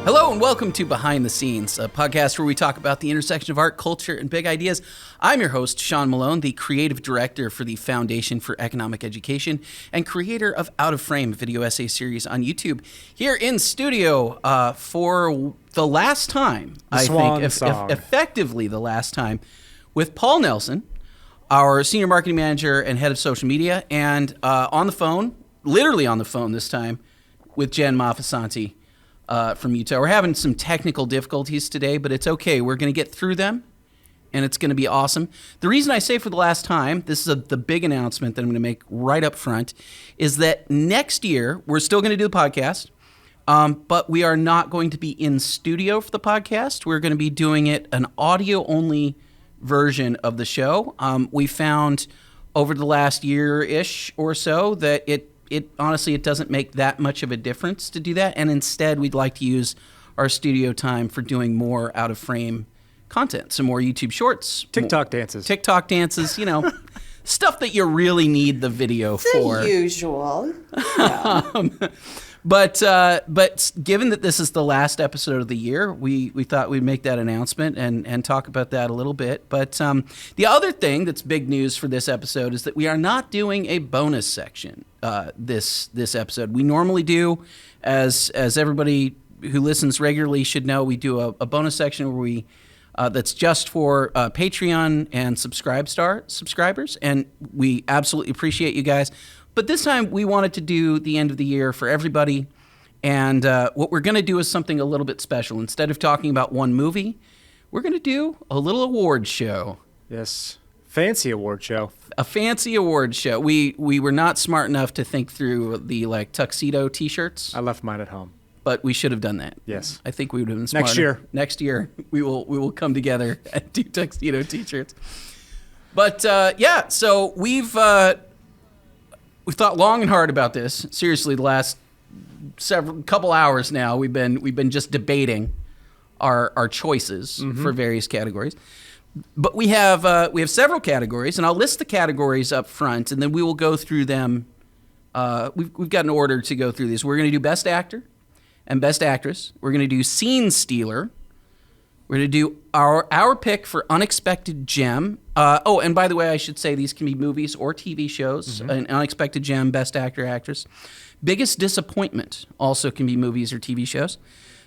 Hello and welcome to Behind the Scenes, a podcast where we talk about the intersection of art, culture, and big ideas. I'm your host, Sean Malone, the creative director for the Foundation for Economic Education and creator of Out of Frame, a video essay series on YouTube. Here in studio for the last time, effectively the last time, with Paul Nelson, our senior marketing manager and head of social media, and on the phone, literally on the phone this time, with Jen Maffasanti. From Utah. We're having some technical difficulties today, but it's okay. We're going to get through them, and it's going to be awesome. The reason I say for the last time, this is the big announcement that I'm going to make right up front, is that next year, we're still going to do the podcast, but we are not going to be in studio for the podcast. We're going to be doing it an audio-only version of the show. We found over the last year-ish or so that it honestly, it doesn't make that much of a difference to do that. And instead, we'd like to use our studio time for doing more out-of-frame content, some more YouTube shorts. TikTok dances, you know, stuff that you really need the video for. The usual. Yeah. But given that this is the last episode of the year, we thought we'd make that announcement and talk about that a little bit. But the other thing that's big news for this episode is that we are not doing a bonus section this episode. We normally do, as everybody who listens regularly should know, we do a bonus section where we that's just for Patreon and subscribers, and we absolutely appreciate you guys. But this time, we wanted to do the end of the year for everybody, and what we're going to do is something a little bit special. Instead of talking about one movie, we're going to do a little award show. Yes, fancy award show. A fancy award show. We were not smart enough to think through the tuxedo T-shirts. I left mine at home. But we should have done that. Yes. I think we would have been smarter. Next year, we will come together and do tuxedo T-shirts. But yeah, so we've thought long and hard about this. Seriously, the last couple hours now, we've been just debating our choices for various categories. But we have several categories, and I'll list the categories up front, and then we will go through them. We've got an order to go through these. We're going to do Best Actor and Best Actress. We're going to do Scene Stealer. We're going to do our pick for Unexpected Gem. And by the way, I should say these can be movies or TV shows. An Unexpected Gem, Best Actor, Actress. Biggest Disappointment also can be movies or TV shows.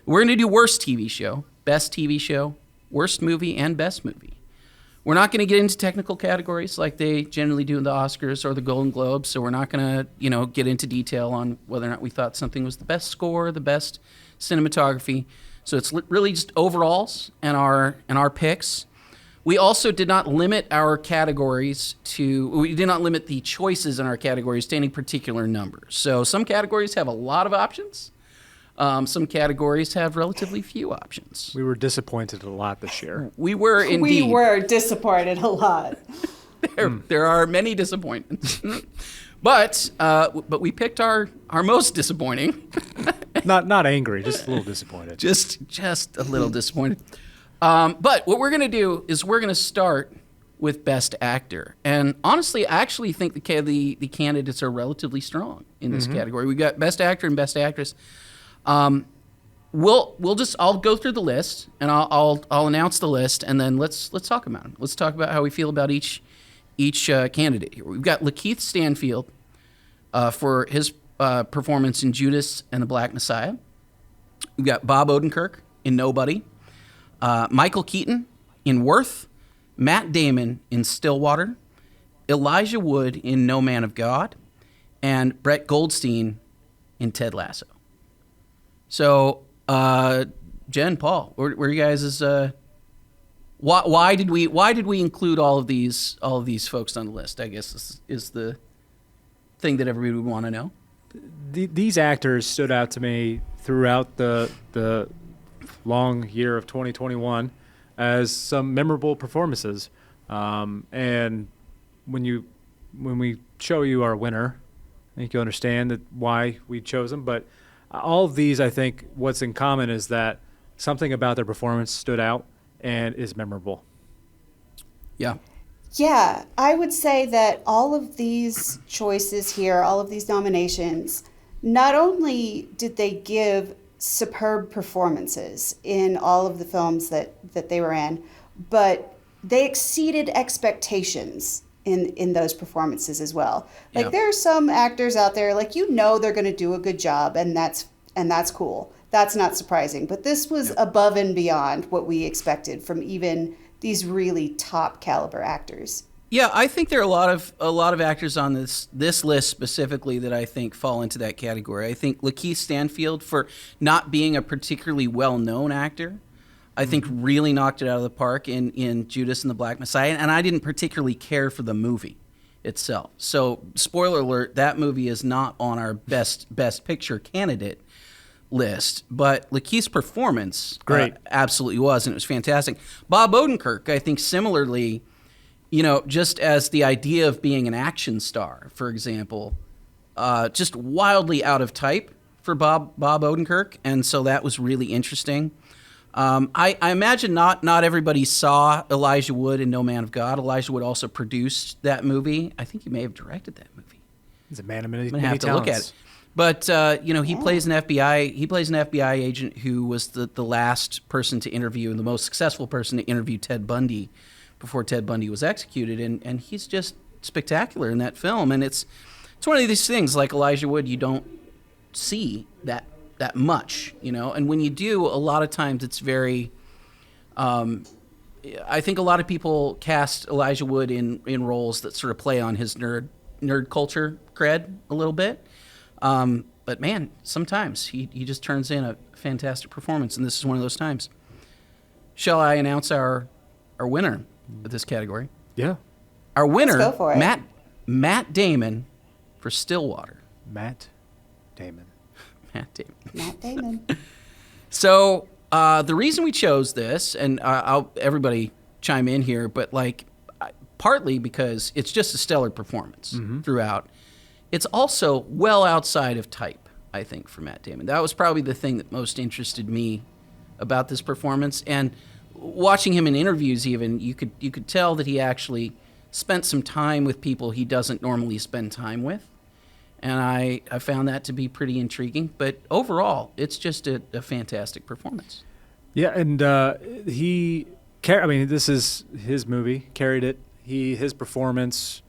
We're going to do Worst TV Show, Best TV Show, Worst Movie, and Best Movie. We're not going to get into technical categories like they generally do in the Oscars or the Golden Globes, so we're not going to, get into detail on whether or not we thought something was the best score, the best cinematography. So it's really just overalls and our picks. We also did not limit our categories we did not limit the choices in our categories to any particular numbers. So some categories have a lot of options. Some categories have relatively few options. We were disappointed a lot this year. We were indeed. We were disappointed a lot. There are many disappointments. But we picked our most disappointing. Not angry, just a little disappointed. Just a little disappointed. But what we're going to do is we're going to start with Best Actor. And honestly, I actually think the candidates are relatively strong in this category. We got Best Actor and Best Actress. I'll go through the list and I'll announce the list, and then let's talk about them. Let's talk about how we feel about each candidate here. We've got Lakeith Stanfield for his performance in Judas and the Black Messiah. We've got Bob Odenkirk in Nobody, Michael Keaton in Worth, Matt Damon in Stillwater, Elijah Wood in No Man of God, and Brett Goldstein in Ted Lasso. So, Jen, Paul, where you guys is? Why did we include all of these folks on the list? I guess is the thing that everybody would want to know. These actors stood out to me throughout the long year of 2021 as some memorable performances. And when we show you our winner, I think you understand why we chose them. But all of these, I think, what's in common is that something about their performance stood out and is memorable. Yeah. Yeah, I would say that all of these choices here, all of these nominations, not only did they give superb performances in all of the films that they were in, but they exceeded expectations in those performances as well. Like Yeah. there are some actors out there, like they're going to do a good job, and that's cool. That's not surprising. But this was above and beyond what we expected from even these really top caliber actors. Yeah, I think there are a lot of actors on this list specifically that I think fall into that category. I think Lakeith Stanfield, for not being a particularly well-known actor, I think really knocked it out of the park in Judas and the Black Messiah, and I didn't particularly care for the movie itself. So, spoiler alert, that movie is not on our best picture candidate list, but Lakeith's performance Great. absolutely was, and it was fantastic. Bob Odenkirk, I think similarly, just as the idea of being an action star, for example, just wildly out of type for Bob Odenkirk, and so that was really interesting. I imagine not everybody saw Elijah Wood in No Man of God. Elijah Wood also produced that movie. I think he may have directed that movie. He's a man of many, I'm gonna have to talents. look at it. But he plays an FBI. He plays an FBI agent who was the last person to interview and the most successful person to interview Ted Bundy before Ted Bundy was executed, and he's just spectacular in that film. And it's one of these things, like Elijah Wood, you don't see that much, And when you do, a lot of times it's very. I think a lot of people cast Elijah Wood in roles that sort of play on his nerd culture cred a little bit. But man, sometimes he just turns in a fantastic performance, and this is one of those times. Shall I announce our winner of this category? Yeah. Our winner, Let's go for it. Matt Damon for Stillwater. Matt Damon. Matt Damon. Matt Damon. So the reason we chose this, and everybody chime in here, but partly because it's just a stellar performance throughout. It's also well outside of type, I think, for Matt Damon. That was probably the thing that most interested me about this performance. And watching him in interviews, even you could tell that he actually spent some time with people he doesn't normally spend time with. And I found that to be pretty intriguing. But overall, it's just a fantastic performance. Yeah, and this is his movie, carried it. His performance,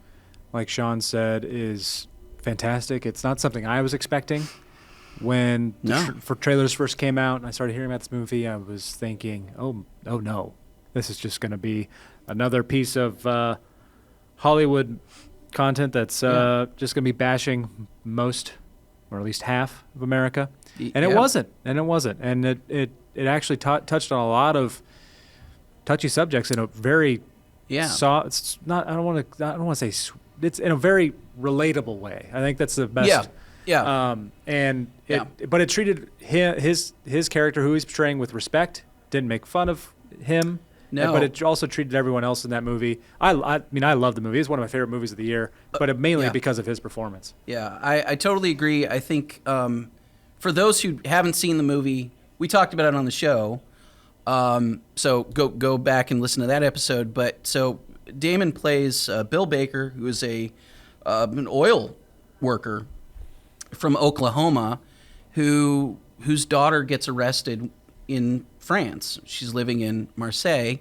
like Sean said, is fantastic. It's not something I was expecting. When for trailers first came out and I started hearing about this movie, I was thinking, oh no, this is just going to be another piece of Hollywood content that's just going to be bashing most, or at least half of America. And it wasn't. And it actually touched on a lot of touchy subjects in a very it's not. I don't want to say. It's in a very relatable way. I think that's the best. Yeah. But it treated his character, who he's portraying, with respect. Didn't make fun of him. No. But it also treated everyone else in that movie. I love the movie. It's one of my favorite movies of the year. But mainly because of his performance. Yeah, I totally agree. I think for those who haven't seen the movie, we talked about it on the show. So go back and listen to that episode. But so Damon plays Bill Baker, who is an oil worker from Oklahoma, whose daughter gets arrested in France. She's living in Marseille,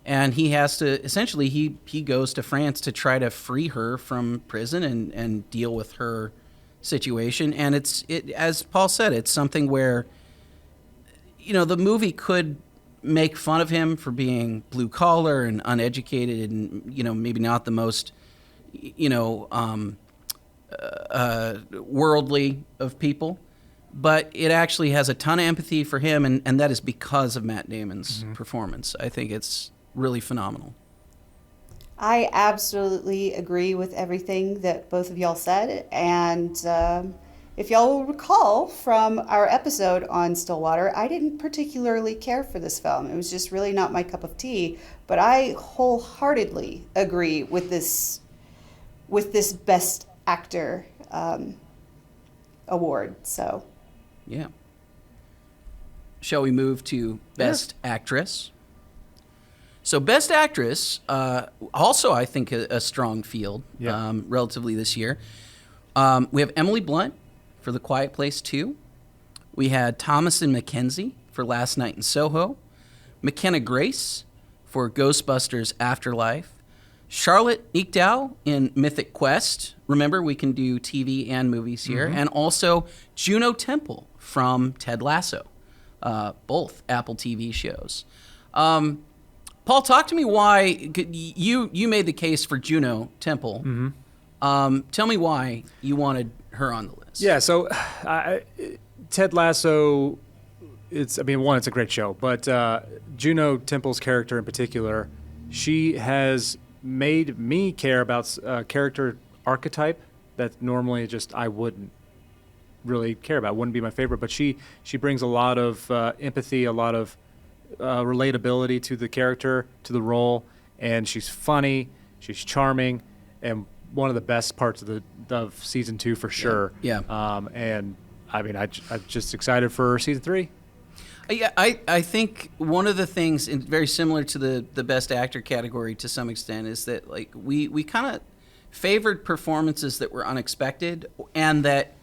and he has to essentially he goes to France to try to free her from prison and deal with her situation. And it as Paul said, it's something where the movie could make fun of him for being blue collar and uneducated and maybe not the most worldly of people, but it actually has a ton of empathy for him, and that is because of Matt Damon's performance. I think it's really phenomenal. I absolutely agree with everything that both of y'all said, and if y'all will recall from our episode on Stillwater, I didn't particularly care for this film. It was just really not my cup of tea, but I wholeheartedly agree with this Best Actor award. So, yeah. Shall we move to Best Actress? So Best Actress, also I think a strong field relatively this year. We have Emily Blunt for The Quiet Place 2. We had Thomasin Mackenzie for Last Night in Soho, McKenna Grace for Ghostbusters Afterlife, Charlotte Ickdow in Mythic Quest. Remember, we can do TV and movies here. And also Juno Temple from Ted Lasso, both Apple TV shows. Paul, talk to me why you made the case for Juno Temple. Tell me why you wanted her on the list. Yeah, so Ted Lasso, it's a great show, but Juno Temple's character in particular, she has made me care about a character archetype that normally just I wouldn't really care about, wouldn't be my favorite, but she brings a lot of empathy, a lot of relatability to the character, to the role, and she's funny, she's charming, and one of the best parts of season 2 for sure. Yeah. And I'm just excited for season 3. Yeah, I think one of the things, and very similar to the best actor category to some extent, is that like we kind of favored performances that were unexpected and that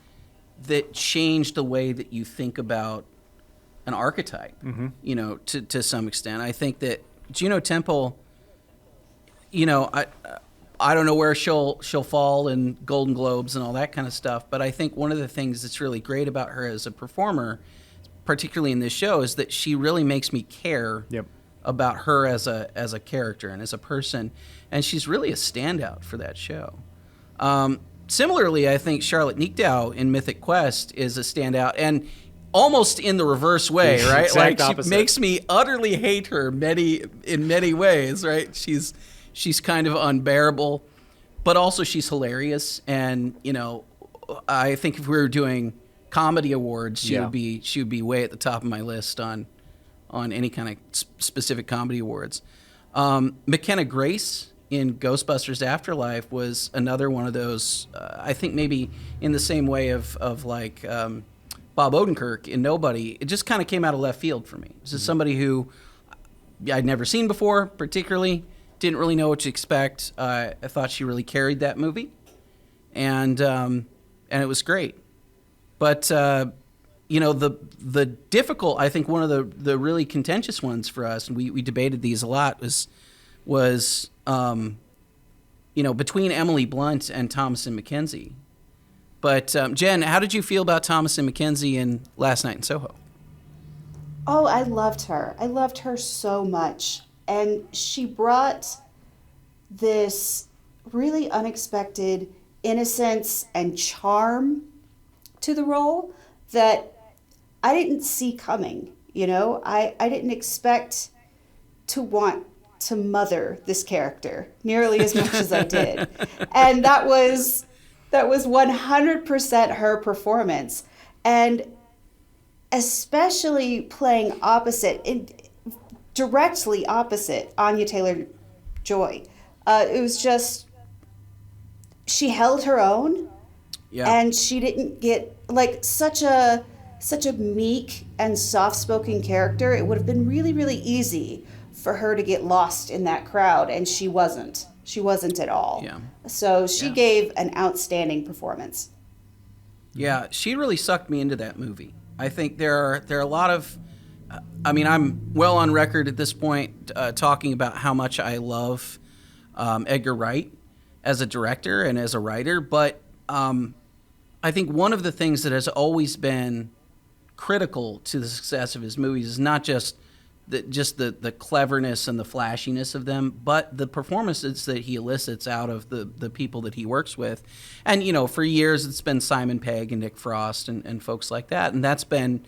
changed the way that you think about an archetype. You know, to some extent, I think that Juno Temple, you know, I don't know where she'll fall in Golden Globes and all that kind of stuff, but I think one of the things that's really great about her as a performer, particularly in this show, is that she really makes me care about her as a character and as a person, and she's really a standout for that show. Similarly, I think Charlotte Ickdow in Mythic Quest is a standout, and almost in the reverse way, right? Exact like opposite. She makes me utterly hate her in many ways, right? She's kind of unbearable, but also she's hilarious, and you know, I think if we were doing comedy awards, she would be way at the top of my list on any kind of specific comedy awards. McKenna Grace in Ghostbusters Afterlife was another one of those. I think maybe in the same way of like Bob Odenkirk in Nobody. It just kind of came out of left field for me. This is somebody who I'd never seen before, particularly. Didn't really know what to expect. I thought she really carried that movie, and it was great. But you know, the difficult, I think one of the really contentious ones for us, and we debated these a lot, was you know, between Emily Blunt and Thomasin Mackenzie. But Jen, how did you feel about Thomasin Mackenzie in Last Night in Soho? Oh, I loved her. I loved her so much. And she brought this really unexpected innocence and charm to the role that I didn't see coming. You know, I didn't expect to want to mother this character nearly as much as I did. And that was 100% her performance. And especially playing directly opposite Anya Taylor-Joy. It was just, she held her own, and she didn't get like such a meek and soft-spoken character. It would have been really, really easy for her to get lost in that crowd, and she wasn't. She wasn't at all. Yeah. So she gave an outstanding performance. Yeah, she really sucked me into that movie. I think there are a lot of, I mean, I'm well on record at this point talking about how much I love Edgar Wright as a director and as a writer, but I think one of the things that has always been critical to the success of his movies is not just the cleverness and the flashiness of them, but the performances that he elicits out of the people that he works with. And, you know, for years it's been Simon Pegg and Nick Frost and folks like that. And that's been,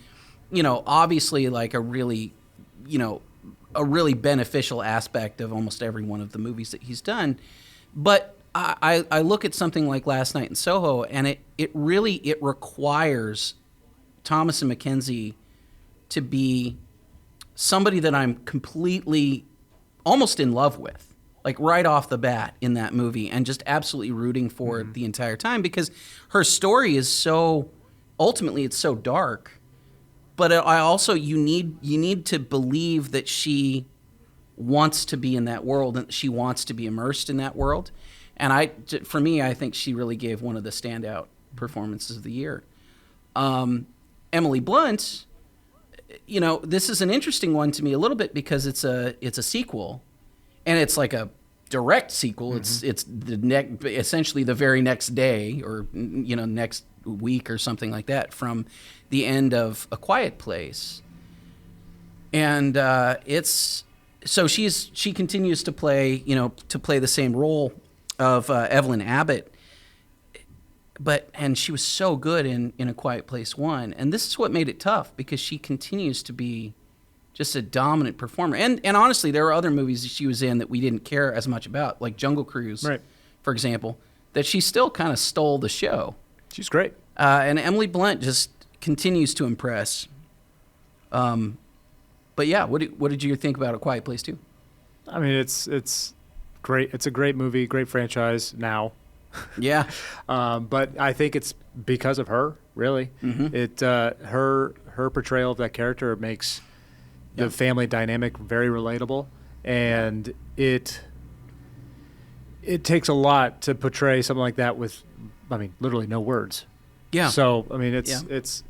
you know, obviously like a really beneficial aspect of almost every one of the movies that he's done. But I look at something like Last Night in Soho, and it really requires Thomasin Mackenzie to be somebody that I'm completely almost in love with, like right off the bat in that movie, and just absolutely rooting for it the entire time, because her story is so, ultimately it's so dark, but I also, you need to believe that she wants to be in that world and she wants to be immersed in that world. And for me, I think she really gave one of the standout performances of the year. And Emily Blunt, this is an interesting one to me a little bit because it's a sequel, and it's like a direct sequel. Mm-hmm. It's essentially the very next day or next week or something like that from the end of A Quiet Place, and she continues to play the same role of Evelyn Abbott. And she was so good in A Quiet Place 1. And this is what made it tough because she continues to be just a dominant performer. And honestly, there were other movies that she was in that we didn't care as much about, like Jungle Cruise, right, for example, that she still kind of stole the show. She's great. And Emily Blunt just continues to impress. But yeah, what did you think about A Quiet Place 2? I mean, it's great. It's a great movie, great franchise now. Yeah. But I think it's because of her, really. Mm-hmm. Her portrayal of that character makes the family dynamic very relatable, and it takes a lot to portray something like that with, literally no words. Yeah. So it's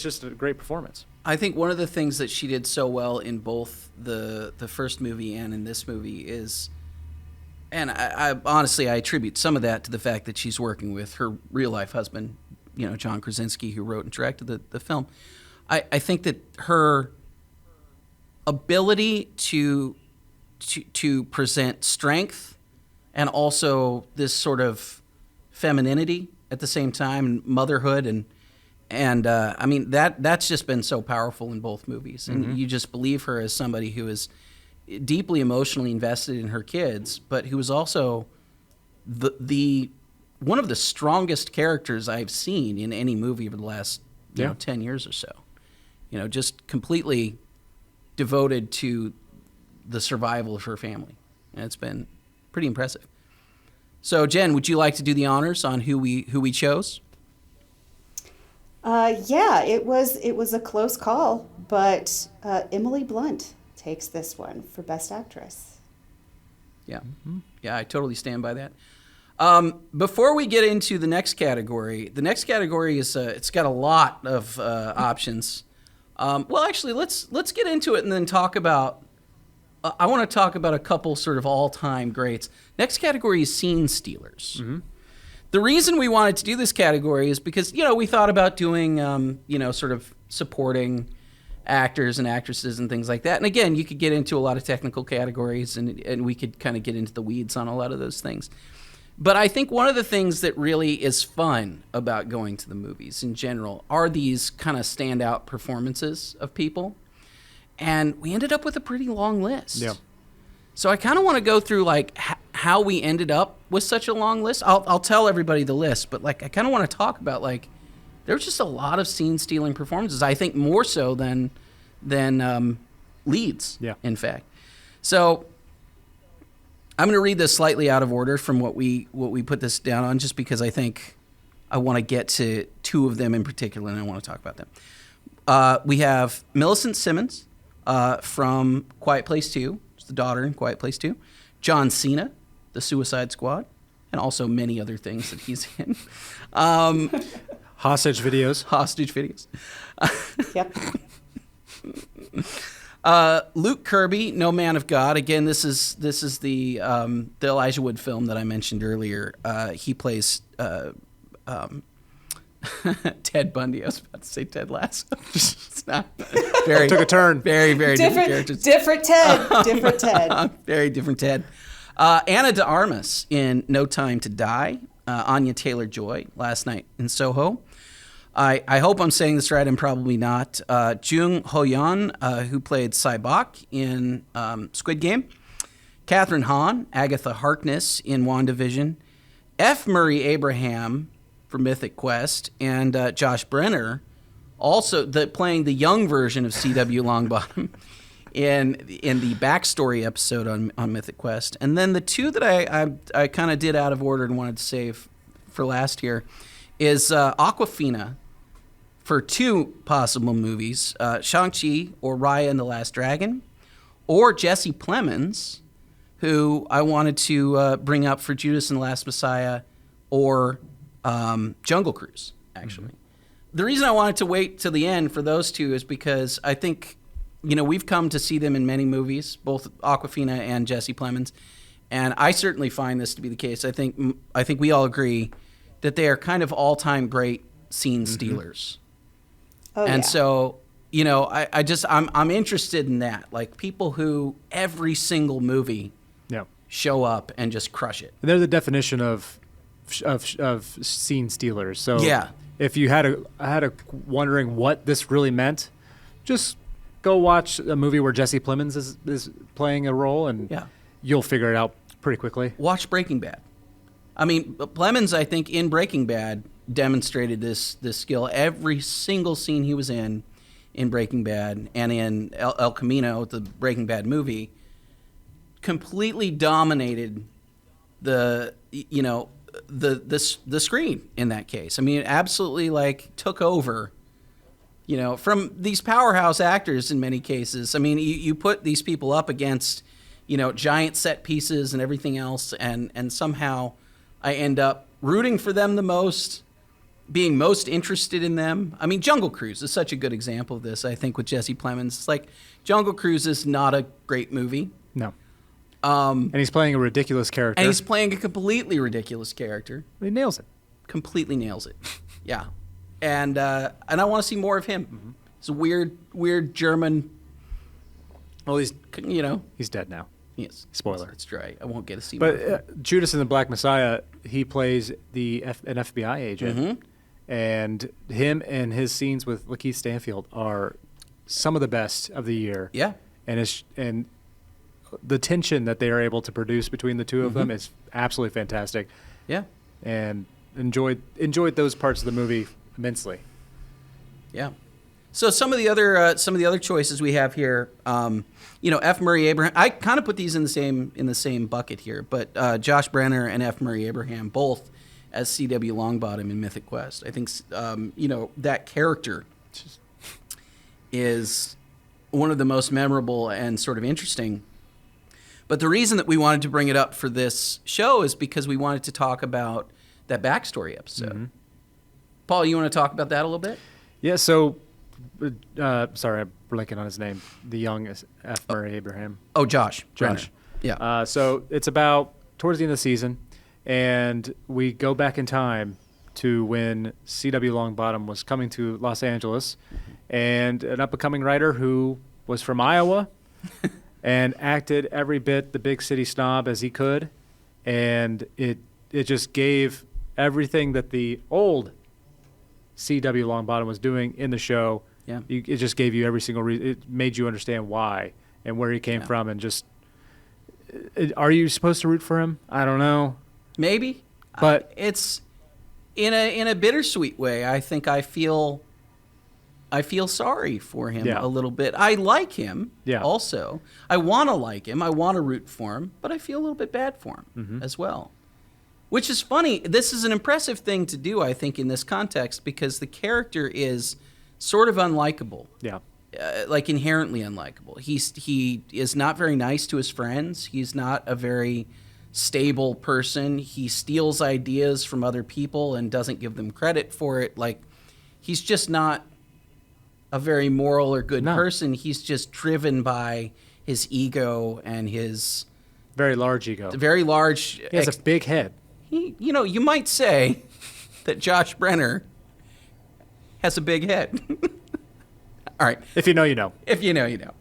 just a great performance. I think one of the things that she did so well in both the first movie and in this movie is. And I honestly, I attribute some of that to the fact that she's working with her real-life husband, John Krasinski, who wrote and directed the film. I think that her ability to present strength and also this sort of femininity at the same time, motherhood, and that's just been so powerful in both movies. And you just believe her as somebody who is deeply emotionally invested in her kids, but who was also the one of the strongest characters I've seen in any movie over the last 10 years or so. Just completely devoted to the survival of her family. And it's been pretty impressive. So Jen, would you like to do the honors on who we chose? Yeah, it was a close call, but Emily Blunt takes this one for Best Actress. Yeah. Yeah, I totally stand by that. Before we get into the next category is it's got a lot of options. Well, actually, let's get into it and then talk about. I want to talk about a couple sort of all-time greats. Next category is scene stealers. Mm-hmm. The reason we wanted to do this category is because we thought about doing sort of supporting actors and actresses and things like that. And again, you could get into a lot of technical categories and we could kind of get into the weeds on a lot of those things. But I think one of the things that really is fun about going to the movies in general are these kind of standout performances of people. And we ended up with a pretty long list. Yeah. So I kind of want to go through how we ended up with such a long list. I'll tell everybody the list, but I kind of want to talk about there's just a lot of scene-stealing performances. I think more so than leads. Yeah. In fact, so I'm going to read this slightly out of order from what we put this down on, just because I think I want to get to two of them in particular, and I want to talk about them. We have Millicent Simmons from Quiet Place 2, the daughter in Quiet Place 2. John Cena, The Suicide Squad, and also many other things that he's in. Hostage videos. Yep. Luke Kirby, No Man of God. Again, this is the Elijah Wood film that I mentioned earlier. He plays Ted Bundy. I was about to say Ted Lasso. It's not very. Took a turn. Very, very different characters. Different Ted. Different Ted. Very different Ted. Ana de Armas in No Time to Die. Anya Taylor-Joy, Last Night in Soho. I hope I'm saying this right. I'm probably not. Jung Ho-yeon, who played Saibok in Squid Game. Catherine Hahn, Agatha Harkness in WandaVision. F. Murray Abraham for Mythic Quest. And Josh Brenner, also playing the young version of C.W. Longbottom in the backstory episode on Mythic Quest. And then the two that I kind of did out of order and wanted to save for last here is Awkwafina for two possible movies, Shang-Chi or Raya and the Last Dragon, or Jesse Plemons, who I wanted to bring up for Judas and the Last Messiah or Jungle Cruise, actually. the reason I wanted to wait till the end for those two is because I think, we've come to see them in many movies, both Awkwafina and Jesse Plemons, and I certainly find this to be the case. I think we all agree that they are kind of all-time great scene stealers. Oh, and yeah. so, I'm interested in that, like people who every single movie show up and just crush it. They're the definition of scene stealers. So yeah. If you had a wondering what this really meant, just go watch a movie where Jesse Plemons is playing a role, and you'll figure it out pretty quickly. Watch Breaking Bad. I mean, Plemons, I think, in Breaking Bad demonstrated this skill. Every single scene he was in Breaking Bad and in El Camino, the Breaking Bad movie, completely dominated the screen in that case. I mean, it absolutely took over, from these powerhouse actors in many cases. I mean, you put these people up against, giant set pieces and everything else, and somehow I end up rooting for them the most, being most interested in them. I mean, Jungle Cruise is such a good example of this, I think, with Jesse Plemons. It's like Jungle Cruise is not a great movie. No. And he's playing a ridiculous character. And he's playing a completely ridiculous character. He nails it. Completely nails it. Yeah. And I want to see more of him. Mm-hmm. He's a weird German. Well, he's he's dead now. Yes. Spoiler. That's right. I won't get to see more of him. But Judas and the Black Messiah, he plays an FBI agent. Mm-hmm. And him and his scenes with Lakeith Stanfield are some of the best of the year. Yeah. And the tension that they are able to produce between the two of them is absolutely fantastic. Yeah. And enjoyed those parts of the movie immensely. Yeah. So some of the other choices we have here, F. Murray Abraham. I kind of put these in the same bucket here, but Josh Brenner and F. Murray Abraham both as C.W. Longbottom in Mythic Quest. I think that character is one of the most memorable and sort of interesting. But the reason that we wanted to bring it up for this show is because we wanted to talk about that backstory episode. Mm-hmm. Paul, you want to talk about that a little bit? Yeah, so, sorry, I'm blanking on his name. The young F. Murray Abraham. Oh, Josh. Brenner. Yeah. So it's about towards the end of the season, and we go back in time to when C.W. Longbottom was coming to Los Angeles, and an up-and-coming writer who was from Iowa and acted every bit the big city snob as he could, and it just gave everything that the old C.W. Longbottom was doing in the show. Yeah. It just gave you every single reason. It made you understand why and where he came from, and just are you supposed to root for him? I don't know. Maybe, but it's in a bittersweet way. I think I feel sorry for him a little bit. I like him. Yeah. Also, I want to like him. I want to root for him, but I feel a little bit bad for him as well. Which is funny. This is an impressive thing to do, I think, in this context, because the character is sort of unlikable. Yeah. Inherently unlikable. He is not very nice to his friends. He's not a very stable person. He steals ideas from other people and doesn't give them credit for it. He's just not a very moral or good person. He's just driven by his ego and his very large ego. Very large. He has a big head. You might say that Josh Brenner has a big head. All right. If you know, you know. If you know, you know.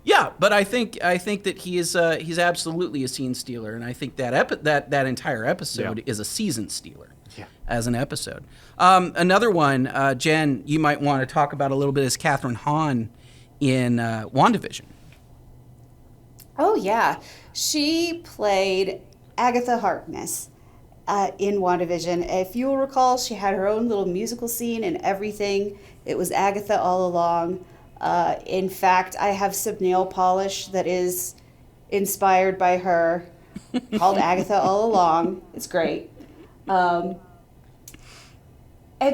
Yeah, but I think that he's absolutely a scene stealer, and I think that entire episode is a season stealer. Yeah. As an episode. Another one, Jen, you might want to talk about a little bit, is Catherine Hahn in WandaVision. Oh, yeah. She played Agatha Harkness in WandaVision. If you will recall, she had her own little musical scene and everything. It was Agatha all along. In fact, I have some nail polish that is inspired by her called Agatha All Along. It's great. And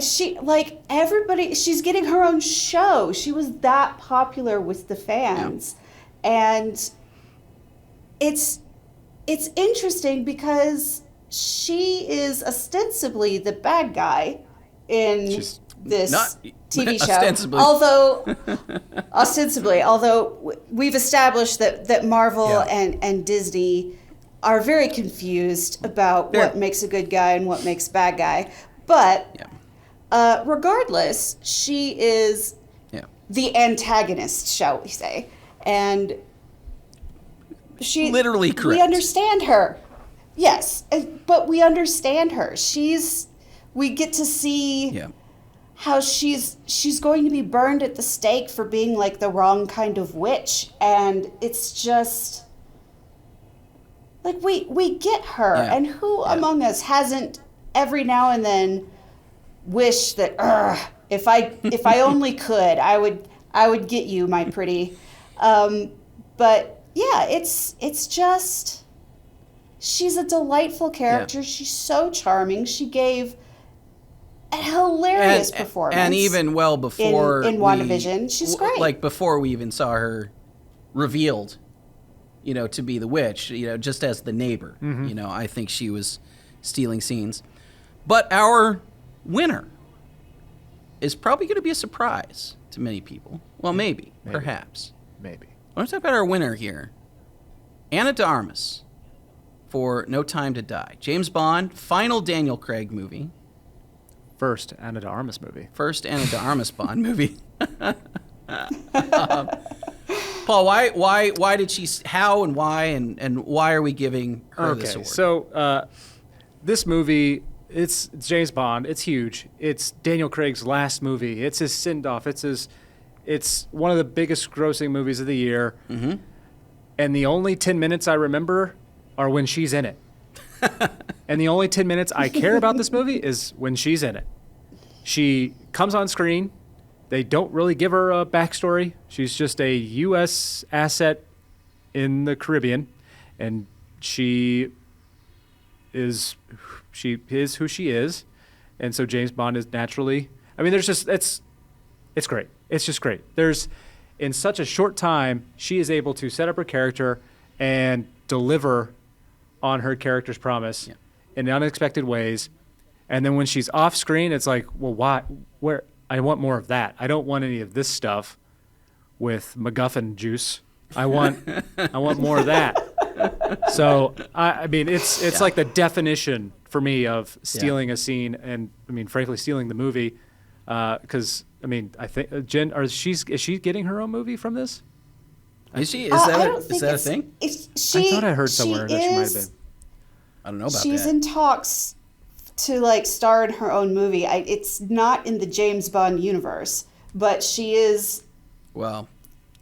she, everybody, she's getting her own show. She was that popular with the fans. Yeah. And it's interesting because she is ostensibly the bad guy in this not TV show. ostensibly. Although we've established that Marvel Yeah. and Disney are very confused about what makes a good guy and what makes a bad guy. But regardless, she is the antagonist, shall we say. And she... Literally correct. We understand her. Yes, but we understand her. We get to see how she's going to be burned at the stake for being like the wrong kind of witch, and it's just like we get her. And who among us hasn't every now and then wished that if I only could, I would get you, my pretty. But yeah, it's just, she's a delightful character. She's so charming. She gave a hilarious performance. And even well before in WandaVision, she's great. Like before we even saw her revealed, to be the witch, just as the neighbor, I think she was stealing scenes. But our winner is probably going to be a surprise to many people. Well, maybe. Perhaps. Maybe. I want to talk about our winner here. Ana de Armas for No Time to Die. James Bond, final Daniel Craig movie. First Ana de Armas movie. First Ana de Armas Bond movie. Paul, why did she, how and why, and why are we giving her this award? So this movie, it's James Bond. It's huge. It's Daniel Craig's last movie. It's his send-off. It's one of the biggest grossing movies of the year. Mm-hmm. And the only 10 minutes I remember are when she's in it. And the only 10 minutes I care about this movie is when she's in it. She comes on screen. They don't really give her a backstory. She's just a U.S. asset in the Caribbean, and she is who she is. And so James Bond is naturally, it's great. It's just great. In such a short time, she is able to set up her character and deliver on her character's promise in unexpected ways. And then when she's off screen, it's like, well, why? Where? I want more of that. I don't want any of this stuff with MacGuffin juice. I want more of that. So it's like the definition for me of stealing a scene, and frankly, stealing the movie. Because I think Jen, is she getting her own movie from this? Is she? Is that a thing? I thought I heard somewhere that she might have been. I don't know about that. She's in talks to star in her own movie. It's not in the James Bond universe, but she is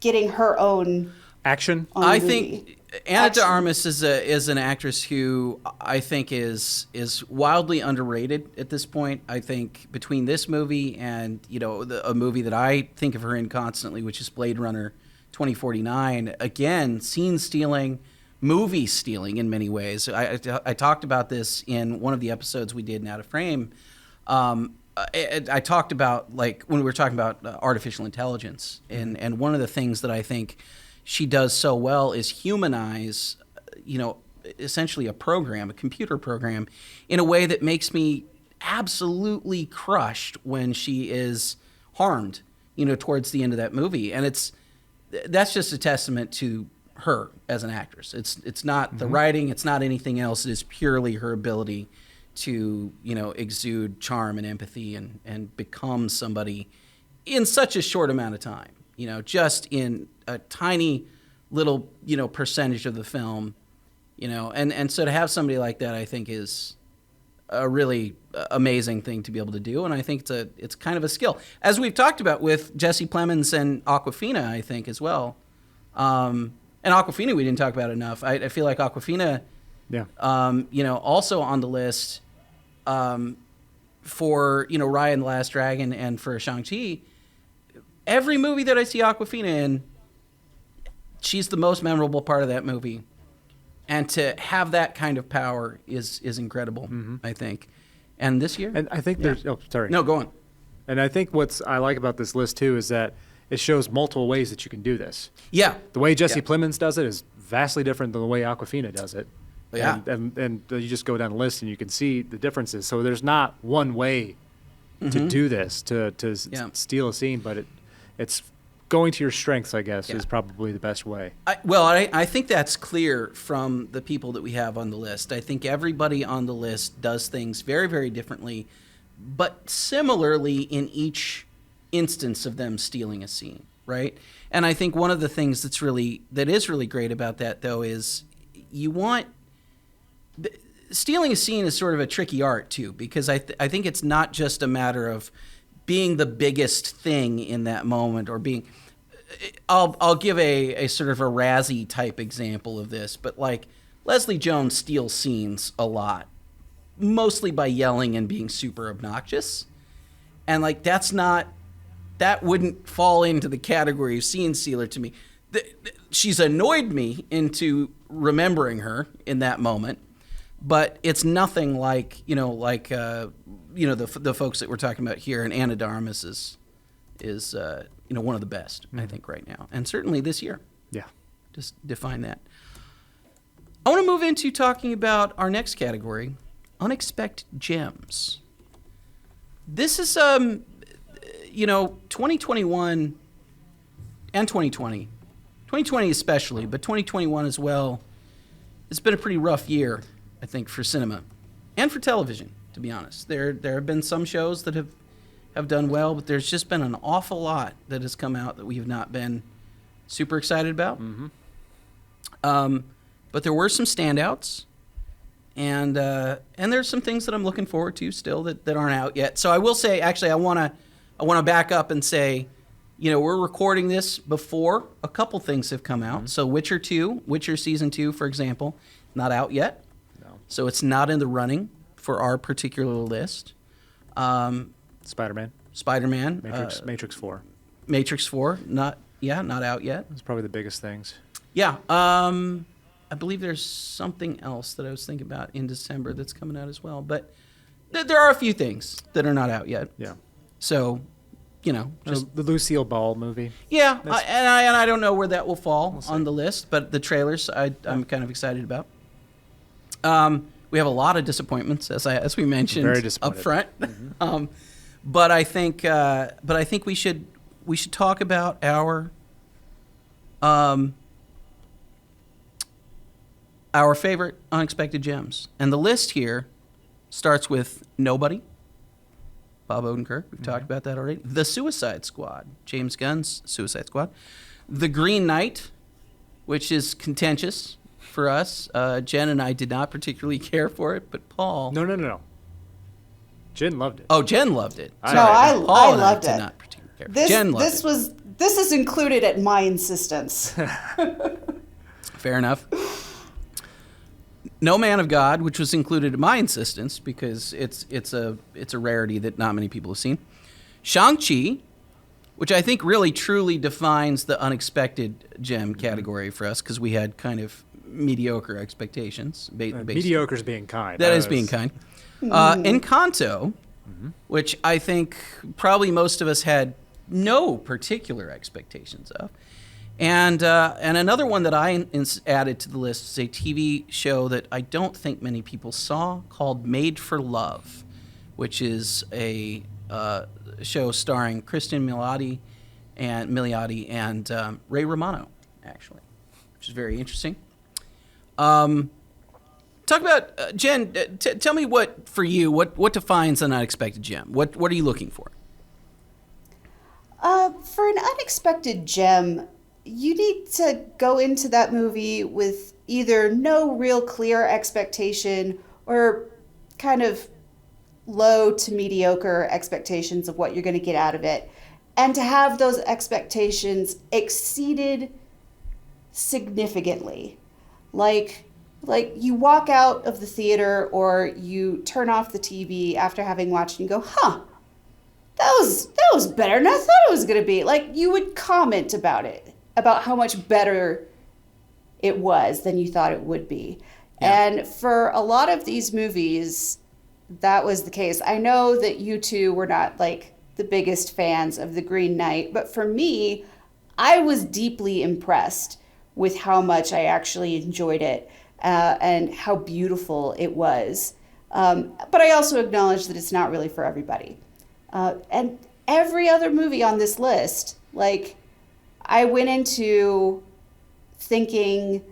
getting her own action. I think Ana de Armas is an actress who I think is wildly underrated at this point. I think between this movie and a movie that I think of her in constantly, which is Blade Runner 2049, again, scene stealing, movie stealing in many ways. I talked about this in one of the episodes we did in Out of Frame. I talked about when we were talking about artificial intelligence, and one of the things that I think she does so well is humanize, essentially a computer program, in a way that makes me absolutely crushed when she is harmed, towards the end of that movie. And that's just a testament to her as an actress. It's not the writing, it's not anything else. It is purely her ability to, exude charm and empathy and become somebody in such a short amount of time, just in a tiny little, percentage of the film, and so to have somebody like that, I think is a really amazing thing to be able to do. And I think it's kind of a skill, as we've talked about with Jesse Plemons and Awkwafina, I think as well. And Awkwafina we didn't talk about enough. I feel like Awkwafina, also on the list for, Raya and the Last Dragon and for Shang-Chi. Every movie that I see Awkwafina in, she's the most memorable part of that movie. And to have that kind of power is incredible, I think. And this year? And I think there's... Oh, sorry. No, go on. And I think what I like about this list, too, is that it shows multiple ways that you can do this. Yeah. The way Jesse Plemons does it is vastly different than the way Awkwafina does it. Yeah. And you just go down the list and you can see the differences. So there's not one way to do this, to steal a scene, but it's going to your strengths, I guess, is probably the best way. I think that's clear from the people that we have on the list. I think everybody on the list does things very, very differently, but similarly in each instance of them stealing a scene, right? And I think one of the things that is really great about that, though, is stealing a scene is sort of a tricky art, too, because I think it's not just a matter of being the biggest thing in that moment or being... I'll give a sort of a Razzie type example of this, but like Leslie Jones steals scenes a lot, mostly by yelling and being super obnoxious. And like that wouldn't fall into the category of scene stealer to me. She's annoyed me into remembering her in that moment, but it's nothing like, the folks that we're talking about here, and Anna de Armas is one of the best, I think, right now. And certainly this year. Yeah. Just define that. I want to move into talking about our next category, unexpected gems. This is, 2021 and 2020. 2020 especially, but 2021 as well. It's been a pretty rough year, I think, for cinema and for television, to be honest. There have been some shows that have done well, but there's just been an awful lot that has come out that we have not been super excited about. Mm-hmm. But there were some standouts, and there's some things that I'm looking forward to still that aren't out yet. So I will say, actually, I want to back up and say, we're recording this before a couple things have come out. Mm-hmm. So Witcher Season 2, for example, not out yet. No. So it's not in the running for our particular list. Spider-Man. Matrix 4. Matrix 4, not out yet. That's probably the biggest things. Yeah. I believe there's something else that I was thinking about in December that's coming out as well. But there are a few things that are not out yet. Yeah. So, just the Lucille Ball movie. Yeah, I don't know where that will fall on the list, but the trailers I'm kind of excited about. We have a lot of disappointments, as we mentioned up front. Mm-hmm. But I think we should talk about our favorite unexpected gems. And the list here starts with Nobody, Bob Odenkirk. We've talked about that already. The Suicide Squad, James Gunn's Suicide Squad. The Green Knight, which is contentious for us. Jen and I did not particularly care for it, but Paul... No. Jen loved it. Oh, Jen loved it. I loved it. Did not particularly care for it. Jen loved it. This is included at my insistence. Fair enough. No Man of God, which was included at my insistence because it's a rarity that not many people have seen. Shang-Chi, which I think really truly defines the unexpected gem category for us because we had kind of mediocre expectations. Mediocre's being kind. That is being kind. Encanto, which I think probably most of us had no particular expectations of. And another one that I added to the list is a TV show that I don't think many people saw called Made for Love, which is a show starring Kristen Milioti and Ray Romano, actually, which is very interesting. Talk about, Jen, tell me what defines an unexpected gem? What are you looking for? For an unexpected gem, you need to go into that movie with either no real clear expectation or kind of low to mediocre expectations of what you're going to get out of it. And to have those expectations exceeded significantly. Like you walk out of the theater or you turn off the TV after having watched and go, that was better than I thought it was going to be. Like, you would comment about it, about how much better it was than you thought it would be. Yeah. And for a lot of these movies, that was the case. I know that you two were not like the biggest fans of The Green Knight, but for me, I was deeply impressed with how much I actually enjoyed it and how beautiful it was. But I also acknowledge that it's not really for everybody. And every other movie on this list, like, I went into thinking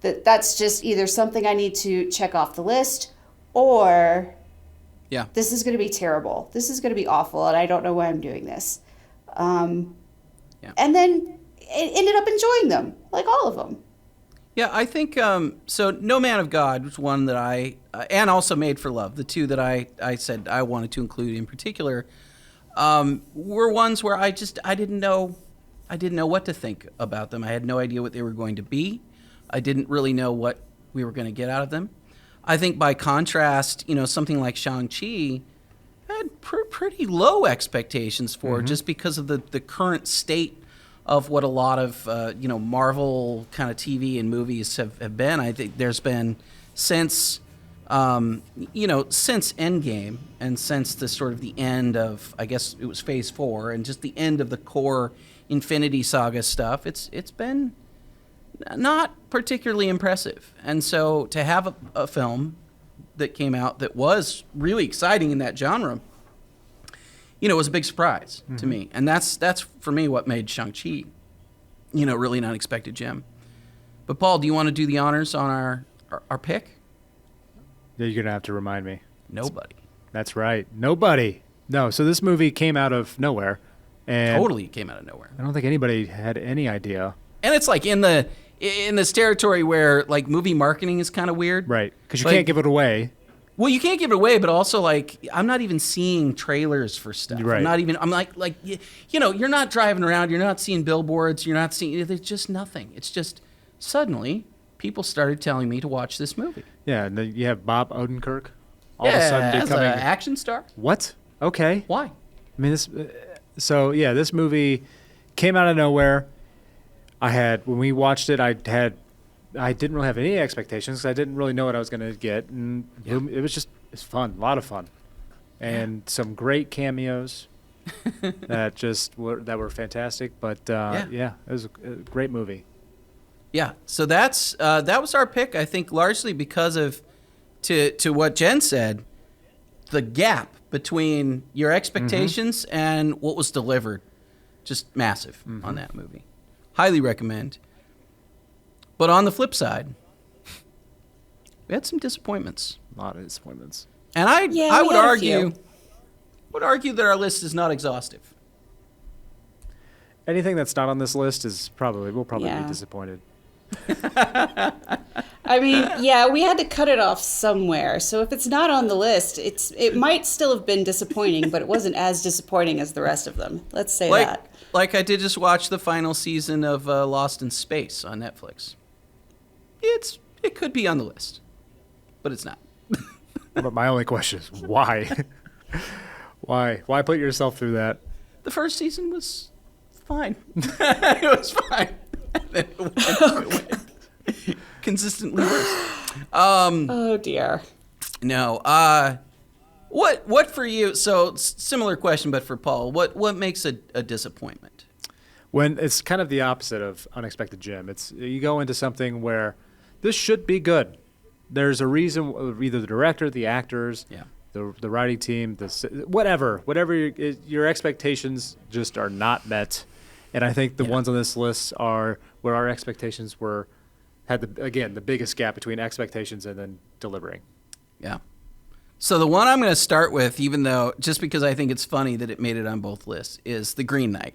that that's just either something I need to check off the list, or Yeah. this is going to be terrible. This is going to be awful, and I don't know why I'm doing this. And then ended up enjoying them, like all of them. Yeah, I think so. No Man of God was one that I and also Made for Love, the two that I said I wanted to include in particular, were ones where I didn't know what to think about them. I had no idea what they were going to be. I didn't really know what we were going to get out of them. I think by contrast, something like Shang-Chi, I had pretty low expectations for, just because of the current state of what a lot of Marvel kind of TV and movies have been. I think there's been since Endgame and since the sort of the end of, I guess it was Phase 4, and just the end of the core Infinity Saga stuff, it's been not particularly impressive. And so to have a film that came out that was really exciting in that genre, it was a big surprise to me. And that's for me what made Shang-Chi, really an unexpected gem. But Paul, do you want to do the honors on our pick? Yeah, you're going to have to remind me. Nobody. That's right. Nobody. No, so this movie came out of nowhere. And Totally came out of nowhere. I don't think anybody had any idea. And it's like in this territory where like movie marketing is kind of weird. Right, because you can't give it away. Well, you can't give it away, but also like I'm not even seeing trailers for stuff. Right. I'm like you're not driving around, you're not seeing billboards, you're not seeing, there's just nothing. It's just suddenly people started telling me to watch this movie. Yeah, and then you have Bob Odenkirk all of a sudden as becoming an action star. What? Okay. Why? I mean, this movie came out of nowhere. When we watched it, I didn't really have any expectations because I didn't really know what I was going to get, and it's fun, a lot of fun, and some great cameos that were fantastic. But it was a great movie. Yeah, so that was our pick. I think largely because of to what Jen said, the gap between your expectations and what was delivered, just massive on that movie. Highly recommend. But on the flip side, we had some disappointments. A lot of disappointments. And I would had a argue few. that our list is not exhaustive. Anything that's not on this list will probably Yeah. be disappointed. I mean, we had to cut it off somewhere. So if it's not on the list, it might still have been disappointing, but it wasn't as disappointing as the rest of them. Let's say that. Like I did just watch the final season of Lost in Space on Netflix. It could be on the list, but it's not. But my only question is why? Why put yourself through that? The first season was fine. It was fine. And then it went consistently worse. Oh dear. No. What for you? So similar question, but for Paul, what makes a disappointment? When it's kind of the opposite of unexpected gem. It's you go into something where this should be good. There's a reason, either the director, the actors, the writing team, whatever your expectations just are not met. And I think the ones on this list are where our expectations had the biggest gap between expectations and then delivering. Yeah. So the one I'm going to start with, even though just because I think it's funny that it made it on both lists, is The Green Knight,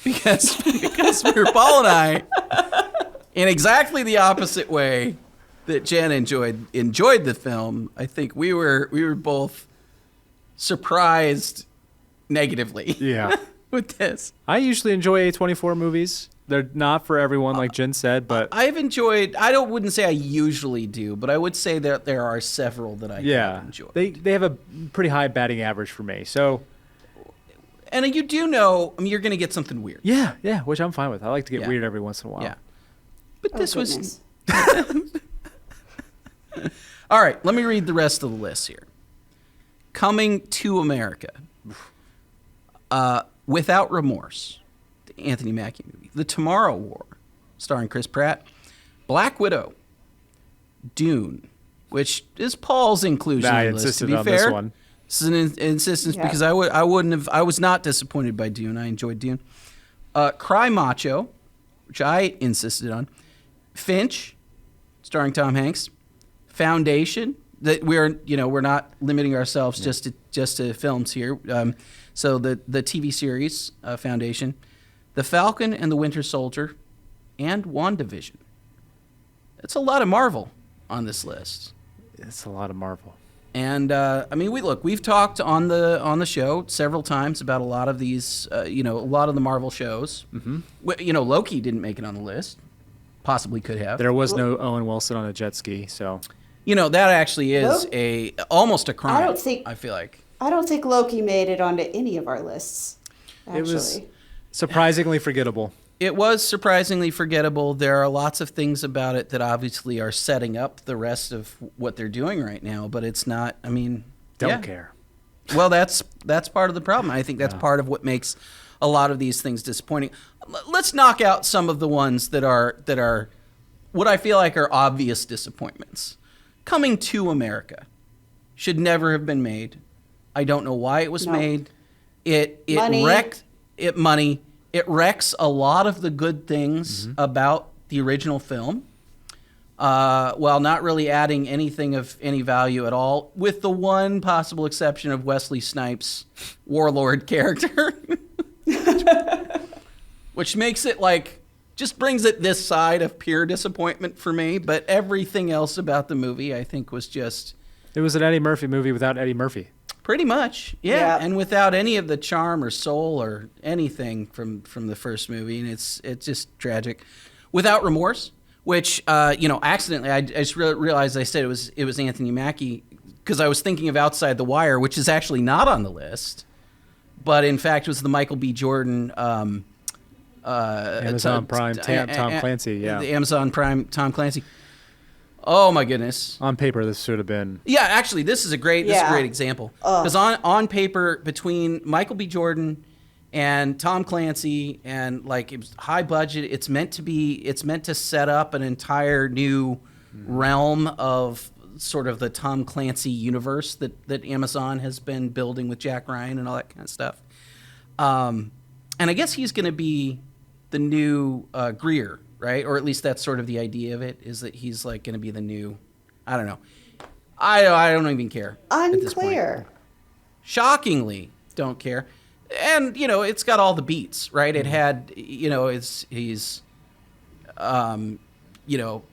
because for Paul and I, in exactly the opposite way that Jen enjoyed the film, I think we were both surprised negatively. Yeah. With this. I usually enjoy A24 movies. They're not for everyone, like Jen said, but I've enjoyed. Wouldn't say I usually do, but I would say that there are several that I have enjoyed. They have a pretty high batting average for me. So, and you do know, you're going to get something weird. Yeah, which I'm fine with. I like to get weird every once in a while. Yeah, but this was. All right, let me read the rest of the list here. Coming to America. Without Remorse, the Anthony Mackie movie. The Tomorrow War, starring Chris Pratt. Black Widow. Dune, which is Paul's inclusion I on the list, to insisted be on fair. this one. This is an insistence Yeah. because I wouldn't have. I was not disappointed by Dune. I enjoyed Dune. Cry Macho, which I insisted on. Finch, starring Tom Hanks. Foundation. That we're not limiting ourselves just to films here. So the TV series Foundation, The Falcon and the Winter Soldier, and WandaVision. It's a lot of Marvel on this list. It's a lot of Marvel. And we've talked on the show several times about a lot of these, a lot of the Marvel shows. Mm-hmm. Loki didn't make it on the list. Possibly could have. There was no Owen Wilson on a jet ski, so. That actually is almost a crime. I feel like. I don't think Loki made it onto any of our lists. Actually. It was surprisingly forgettable. It was surprisingly forgettable. There are lots of things about it that obviously are setting up the rest of what they're doing right now, but it's not. Don't care. Well, that's part of the problem. I think that's part of what makes a lot of these things disappointing. Let's knock out some of the ones that are what I feel like are obvious disappointments. Coming to America should never have been made. I don't know why it was made. It wrecked money. It wrecks a lot of the good things about the original film, while not really adding anything of any value at all, with the one possible exception of Wesley Snipes' warlord character, which makes it just brings it this side of pure disappointment for me. But everything else about the movie, I think, was just... It was an Eddie Murphy movie without Eddie Murphy. Pretty much, yeah. And without any of the charm or soul or anything from the first movie, and it's just tragic. Without Remorse, which accidentally I just realized I said it was Anthony Mackie because I was thinking of Outside the Wire, which is actually not on the list, but in fact was the Michael B. Jordan Amazon Prime Tom Clancy, the Amazon Prime Tom Clancy. Oh my goodness! On paper, this should have been. Yeah, actually, this is a great example because on paper, between Michael B. Jordan and Tom Clancy, and it was high budget. It's meant to set up an entire new realm of sort of the Tom Clancy universe that Amazon has been building with Jack Ryan and all that kind of stuff. And I guess he's going to be the new Greer. Right, or at least that's sort of the idea of it, is that he's going to be the new. I don't know. I don't even care. Unclear. At this point. Shockingly, don't care. And it's got all the beats, right? It had, he's,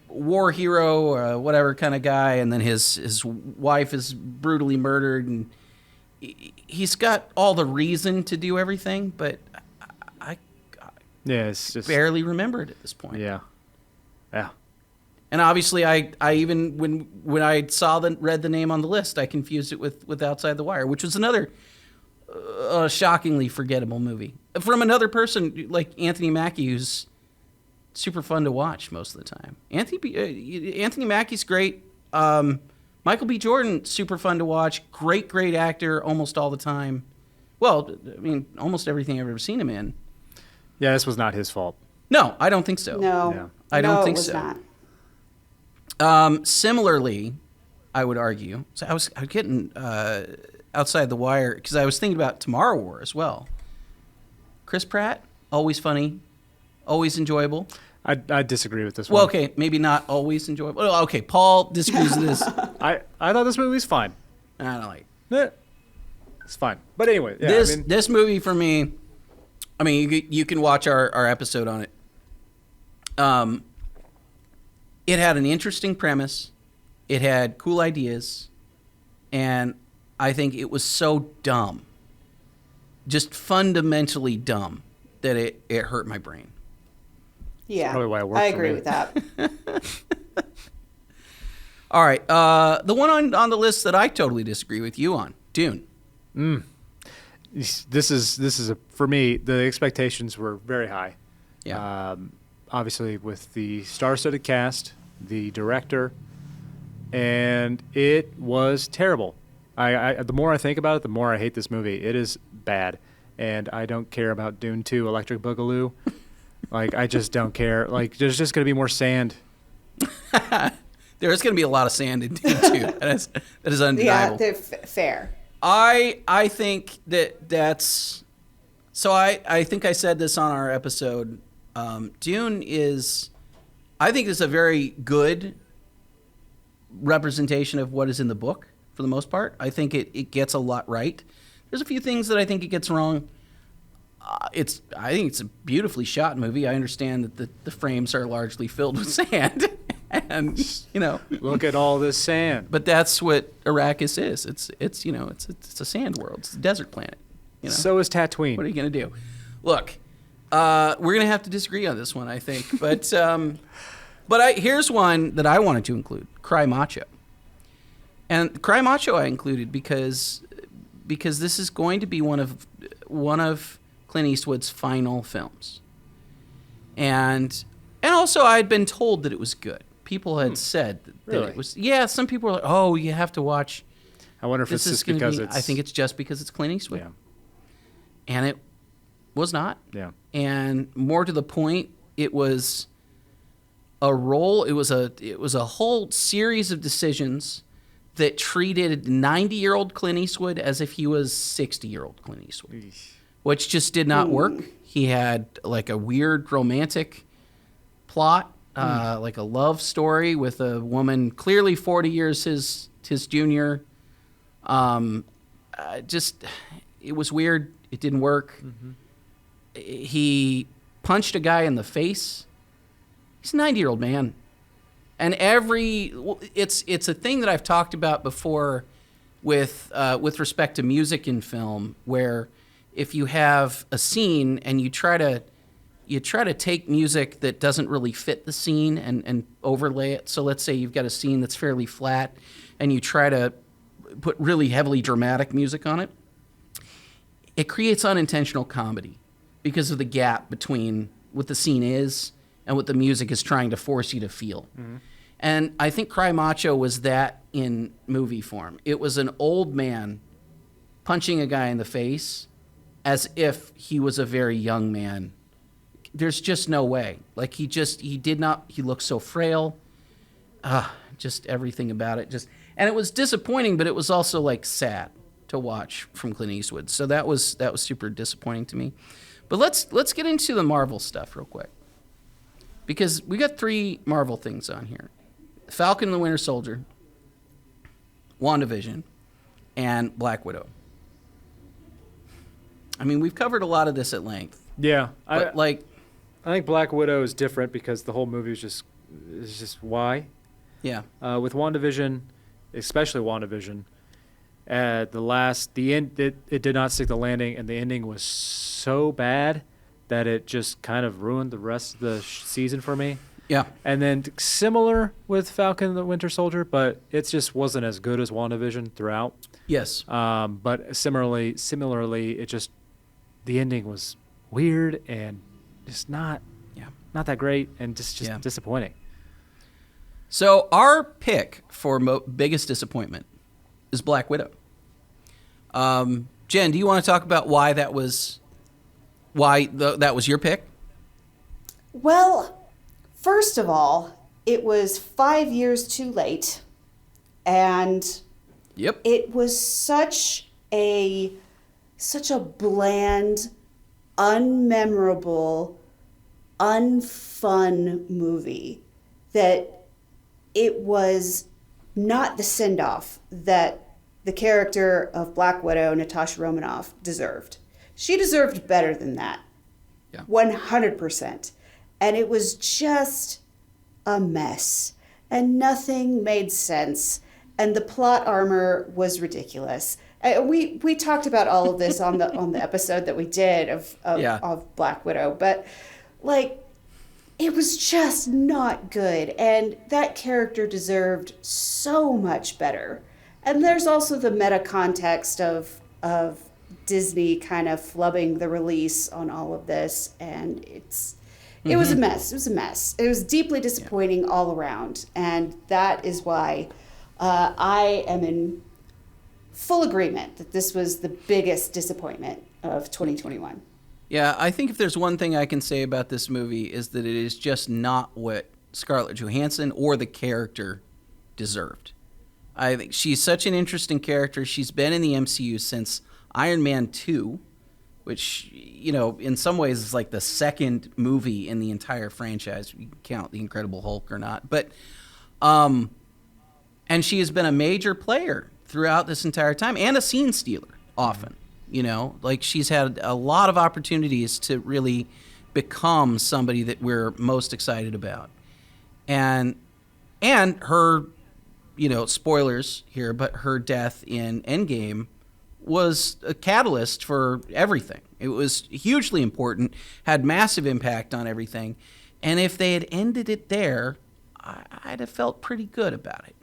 war hero, whatever kind of guy, and then his wife is brutally murdered, and he's got all the reason to do everything, but. Yeah, it's just barely remembered at this point. Yeah. And obviously, I even when I read the name on the list, I confused it with Outside the Wire, which was another shockingly forgettable movie from another person like Anthony Mackie, who's super fun to watch most of the time. Anthony Mackie's great. Michael B. Jordan, super fun to watch. Great actor almost all the time. Well, almost everything I've ever seen him in. Yeah, this was not his fault. No, I don't think so. No, I don't think it was so. Not. Similarly, I would argue. So I was getting Outside the Wire because I was thinking about Tomorrow War as well. Chris Pratt, always funny, always enjoyable. I disagree with this one. Well, okay, maybe not always enjoyable. Oh, okay, Paul disagrees with this. I thought this movie was fine. I don't like it. It's fine. But anyway, this movie for me. You can watch our episode on it. It had an interesting premise. It had cool ideas. And I think it was so dumb, just fundamentally dumb, that it hurt my brain. Yeah, probably why it worked I for agree me. with that. All right. The one on the list that I totally disagree with you on, Dune. This is for me, the expectations were very high. Yeah. Obviously with the star-studded cast, the director, and it was terrible. The more I think about it, the more I hate this movie. It is bad, and I don't care about Dune 2 Electric Boogaloo. I just don't care. There's just going to be more sand. There is going to be a lot of sand in Dune 2. That is undeniable. Yeah, fair. I think that's so. I think I said this on our episode. Dune is, I think, is a very good representation of what is in the book for the most part. I think it gets a lot right. There's a few things that I think it gets wrong. I think it's a beautifully shot movie. I understand that the frames are largely filled with sand, and Look at all this sand. But that's what Arrakis is. It's a sand world. It's a desert planet. So is Tatooine. What are you gonna do? Look, we're gonna have to disagree on this one, I think. But here's one that I wanted to include: Cry Macho. And Cry Macho I included because this is going to be one of Clint Eastwood's final films. And also I'd been told that it was good. People had said that it was. Yeah, some people were like, "Oh, you have to watch." I wonder if it's just because it's. I think it's just because it's Clint Eastwood. Yeah. And it was not. Yeah. And more to the point, it was a role. It was a whole series of decisions that treated 90-year-old Clint Eastwood as if he was 60-year-old Clint Eastwood, which just did not work. He had like a weird romantic plot, like a love story with a woman clearly 40 years his junior. It was weird. It didn't work. Mm-hmm. He punched a guy in the face. He's a 90-year-old man. And it's a thing that I've talked about before with respect to music in film, where if you have a scene and you try to take music that doesn't really fit the scene and overlay it. So let's say you've got a scene that's fairly flat and you try to put really heavily dramatic music on it. It creates unintentional comedy because of the gap between what the scene is and what the music is trying to force you to feel. Mm-hmm. And I think Cry Macho was that in movie form. It was an old man punching a guy in the face as if he was a very young man. There's just no way. Like he looked so frail. Just everything about it. And it was disappointing, but it was also like sad to watch from Clint Eastwood. So that was super disappointing to me. But let's get into the Marvel stuff real quick. Because we got 3 Marvel things on here. Falcon and the Winter Soldier, WandaVision, and Black Widow. I mean, we've covered a lot of this at length. Yeah. But I think Black Widow is different because the whole movie is just why. Yeah. With WandaVision, especially WandaVision, the end, it did not stick the landing, and the ending was so bad that it just kind of ruined the rest of the season for me. Yeah. And then similar with Falcon and the Winter Soldier, but it just wasn't as good as WandaVision throughout. Yes. But similarly, it just, the ending was weird and just not that great and just disappointing. So our pick for biggest disappointment is Black Widow. Jen, do you want to talk about why that was your pick? Well, first of all, it was 5 years too late, and it was such a bland, unmemorable, unfun movie that it was not the send-off that the character of Black Widow, Natasha Romanoff, deserved. She deserved better than that. Yeah. 100%. And it was just a mess. And nothing made sense. And the plot armor was ridiculous. We talked about all of this on the episode that we did of Black Widow. But, it was just not good. And that character deserved so much better. And there's also the meta context of Disney kind of flubbing the release on all of this, and it was a mess. It was a mess. It was deeply disappointing all around, and that is why I am in full agreement that this was the biggest disappointment of 2021. Yeah, I think if there's one thing I can say about this movie is that it is just not what Scarlett Johansson or the character deserved. I think she's such an interesting character. She's been in the MCU since Iron Man 2, which, in some ways is like the second movie in the entire franchise. You can count The Incredible Hulk or not. But, and she has been a major player throughout this entire time and a scene stealer often. Like she's had a lot of opportunities to really become somebody that we're most excited about. And her, spoilers here, but her death in Endgame was a catalyst for everything. It was hugely important, had massive impact on everything. And if they had ended it there, I'd have felt pretty good about it.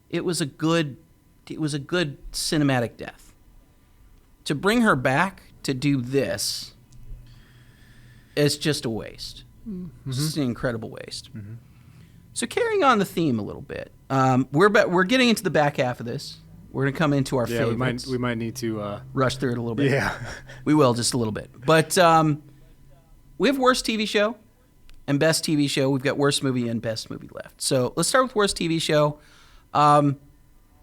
It was a good cinematic death. To bring her back to do this is just a waste. Mm-hmm. It's just an incredible waste. Mm-hmm. So carrying on the theme a little bit, we're getting into the back half of this. We're going to come into our favorites. We might need to rush through it a little bit. Yeah. We will, just a little bit. But we have worst TV show and best TV show. We've got worst movie and best movie left. So let's start with worst TV show.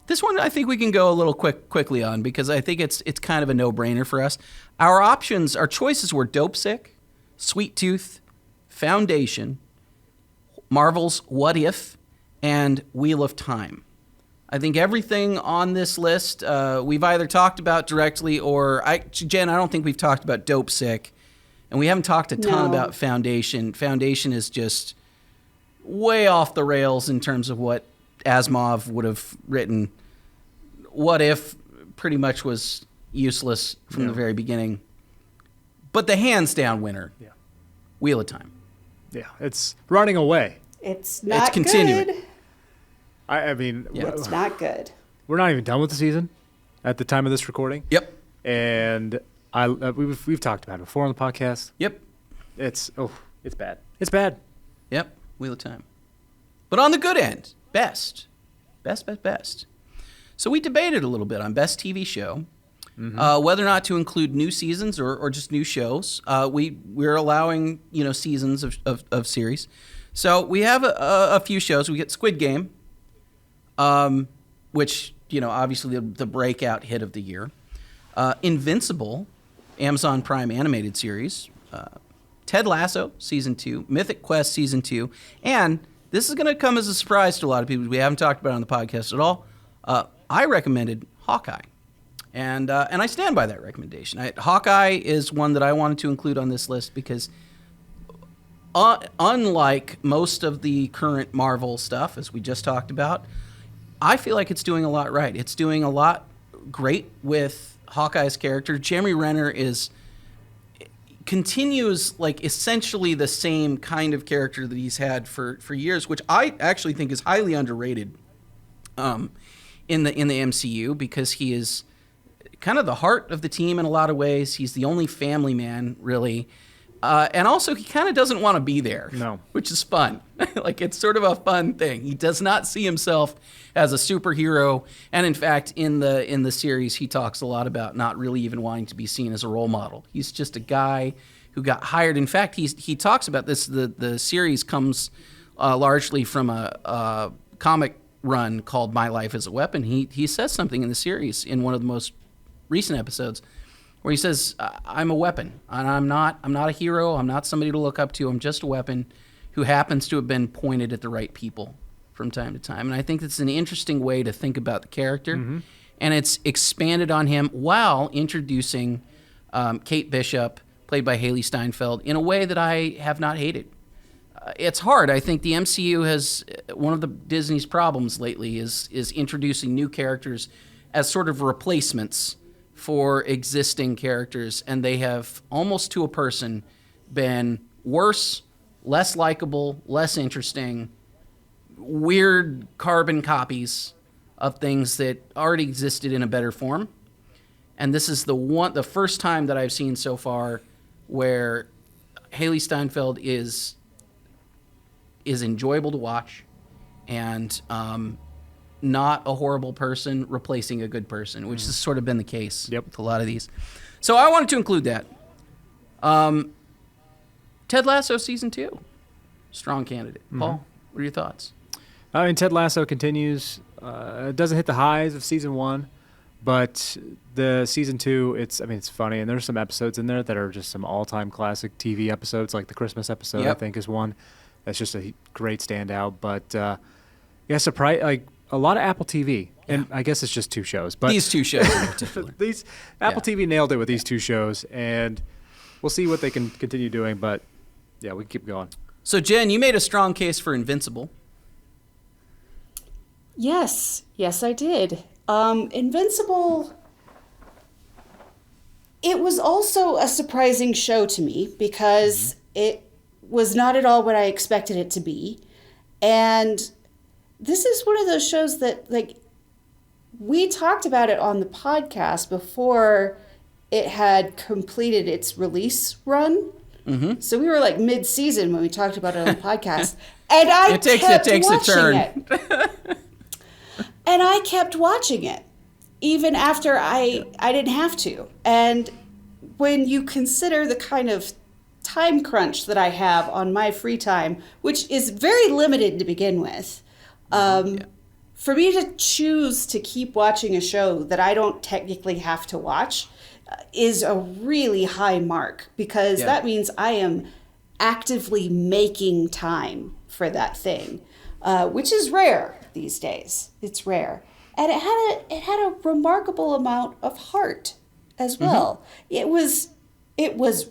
This one I think we can go a little quickly on because I think it's kind of a no-brainer for us. Our choices were Dope Sick, Sweet Tooth, Foundation, Marvel's What If, and Wheel of Time. I think everything on this list we've either talked about directly or Jen, I don't think we've talked about Dope Sick, and we haven't talked a ton about Foundation. Foundation is just way off the rails in terms of what Asimov would have written. What If pretty much was useless from the very beginning. But the hands down winner, Wheel of Time. Yeah, it's running away. It's not it's continuing. good. I mean, it's not good. We're not even done with the season at the time of this recording. Yep. And we've talked about it before on the podcast. Yep. It's bad. It's bad. Yep. Wheel of Time. But on the good end, best. So we debated a little bit on best TV show, whether or not to include new seasons or just new shows. We're allowing seasons of series. So we have a few shows. We get Squid Game, which obviously the breakout hit of the year. Invincible, Amazon Prime animated series. Ted Lasso season 2, Mythic Quest season 2, and this is going to come as a surprise to a lot of people. We haven't talked about it on the podcast at all. I recommended Hawkeye, and I stand by that recommendation. Hawkeye is one that I wanted to include on this list because unlike most of the current Marvel stuff, as we just talked about, I feel like it's doing a lot right. It's doing a lot great with Hawkeye's character. Jeremy Renner continues like essentially the same kind of character that he's had for years, which I actually think is highly underrated in the MCU because he is kind of the heart of the team in a lot of ways. He's the only family man, really. And also, he kind of doesn't want to be there, which is fun. Like, it's sort of a fun thing. He does not see himself as a superhero. And in fact, in the series, he talks a lot about not really even wanting to be seen as a role model. He's just a guy who got hired. In fact, he talks about this. The series comes largely from a comic run called My Life as a Weapon. He says something in the series in one of the most recent episodes where he says, I'm a weapon, and I'm not a hero. I'm not somebody to look up to. I'm just a weapon who happens to have been pointed at the right people from time to time. And I think that's an interesting way to think about the character. Mm-hmm. And it's expanded on him while introducing Kate Bishop, played by Haley Steinfeld, in a way that I have not hated. It's hard. I think the MCU has one of the Disney's problems lately is introducing new characters as sort of replacements for existing characters, and they have almost to a person been worse, less likable, less interesting, weird carbon copies of things that already existed in a better form. And this is the first time that I've seen so far where Haley Steinfeld is enjoyable to watch and not a horrible person replacing a good person, which has sort of been the case with a lot of these. So I wanted to include that. Ted Lasso season 2, strong candidate. Paul, what are your thoughts? I mean, Ted Lasso continues it doesn't hit the highs of season 1, but the season 2, it's funny, and there's some episodes in there that are just some all-time classic TV episodes, like the Christmas episode. I think is one that's just a great standout. But surprise, like a lot of Apple TV, and I guess it's just 2 shows. But these 2 shows in particular, these Apple TV nailed it with these 2 shows, and we'll see what they can continue doing. But yeah, we can keep going. So Jen, you made a strong case for Invincible. Yes, I did. Invincible, it was also a surprising show to me because it was not at all what I expected it to be. And this is one of those shows that, like, we talked about it on the podcast before it had completed its release run. Mm-hmm. So we were like mid-season when we talked about it on the podcast. And it takes a turn. And I kept watching it, even after I didn't have to. And when you consider the kind of time crunch that I have on my free time, which is very limited to begin with, for me to choose to keep watching a show that I don't technically have to watch is a really high mark, because that means I am actively making time for that thing, which is rare these days. It's rare. And it had a remarkable amount of heart as well. Mm-hmm. It was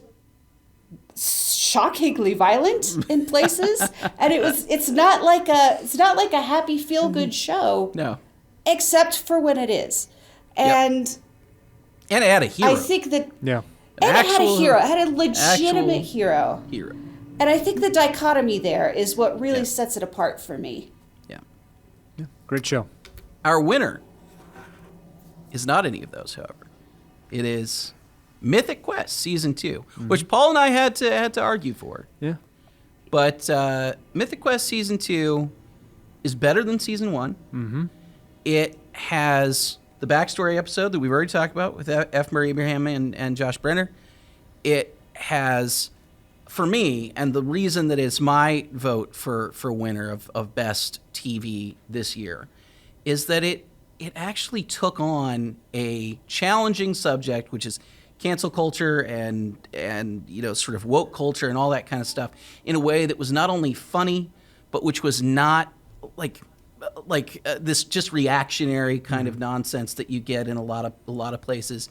shockingly violent in places, and it's not like a happy feel good show. No. Except for when it is. And it had a hero. I think that it had a hero. It had a legitimate hero. And I think the dichotomy there is what really sets it apart for me. Yeah, great show. Our winner is not any of those, however. It is Mythic Quest Season 2, which Paul and I had to argue for. Yeah. But Mythic Quest Season 2 is better than Season 1. Mm-hmm. It has the backstory episode that we've already talked about with F. Murray Abraham and Josh Brenner. It has, for me, and the reason that it's my vote for winner of best TV this year, is that it actually took on a challenging subject, which is cancel culture and sort of woke culture and all that kind of stuff, in a way that was not only funny, but which was not like this just reactionary kind of nonsense that you get in a lot of places.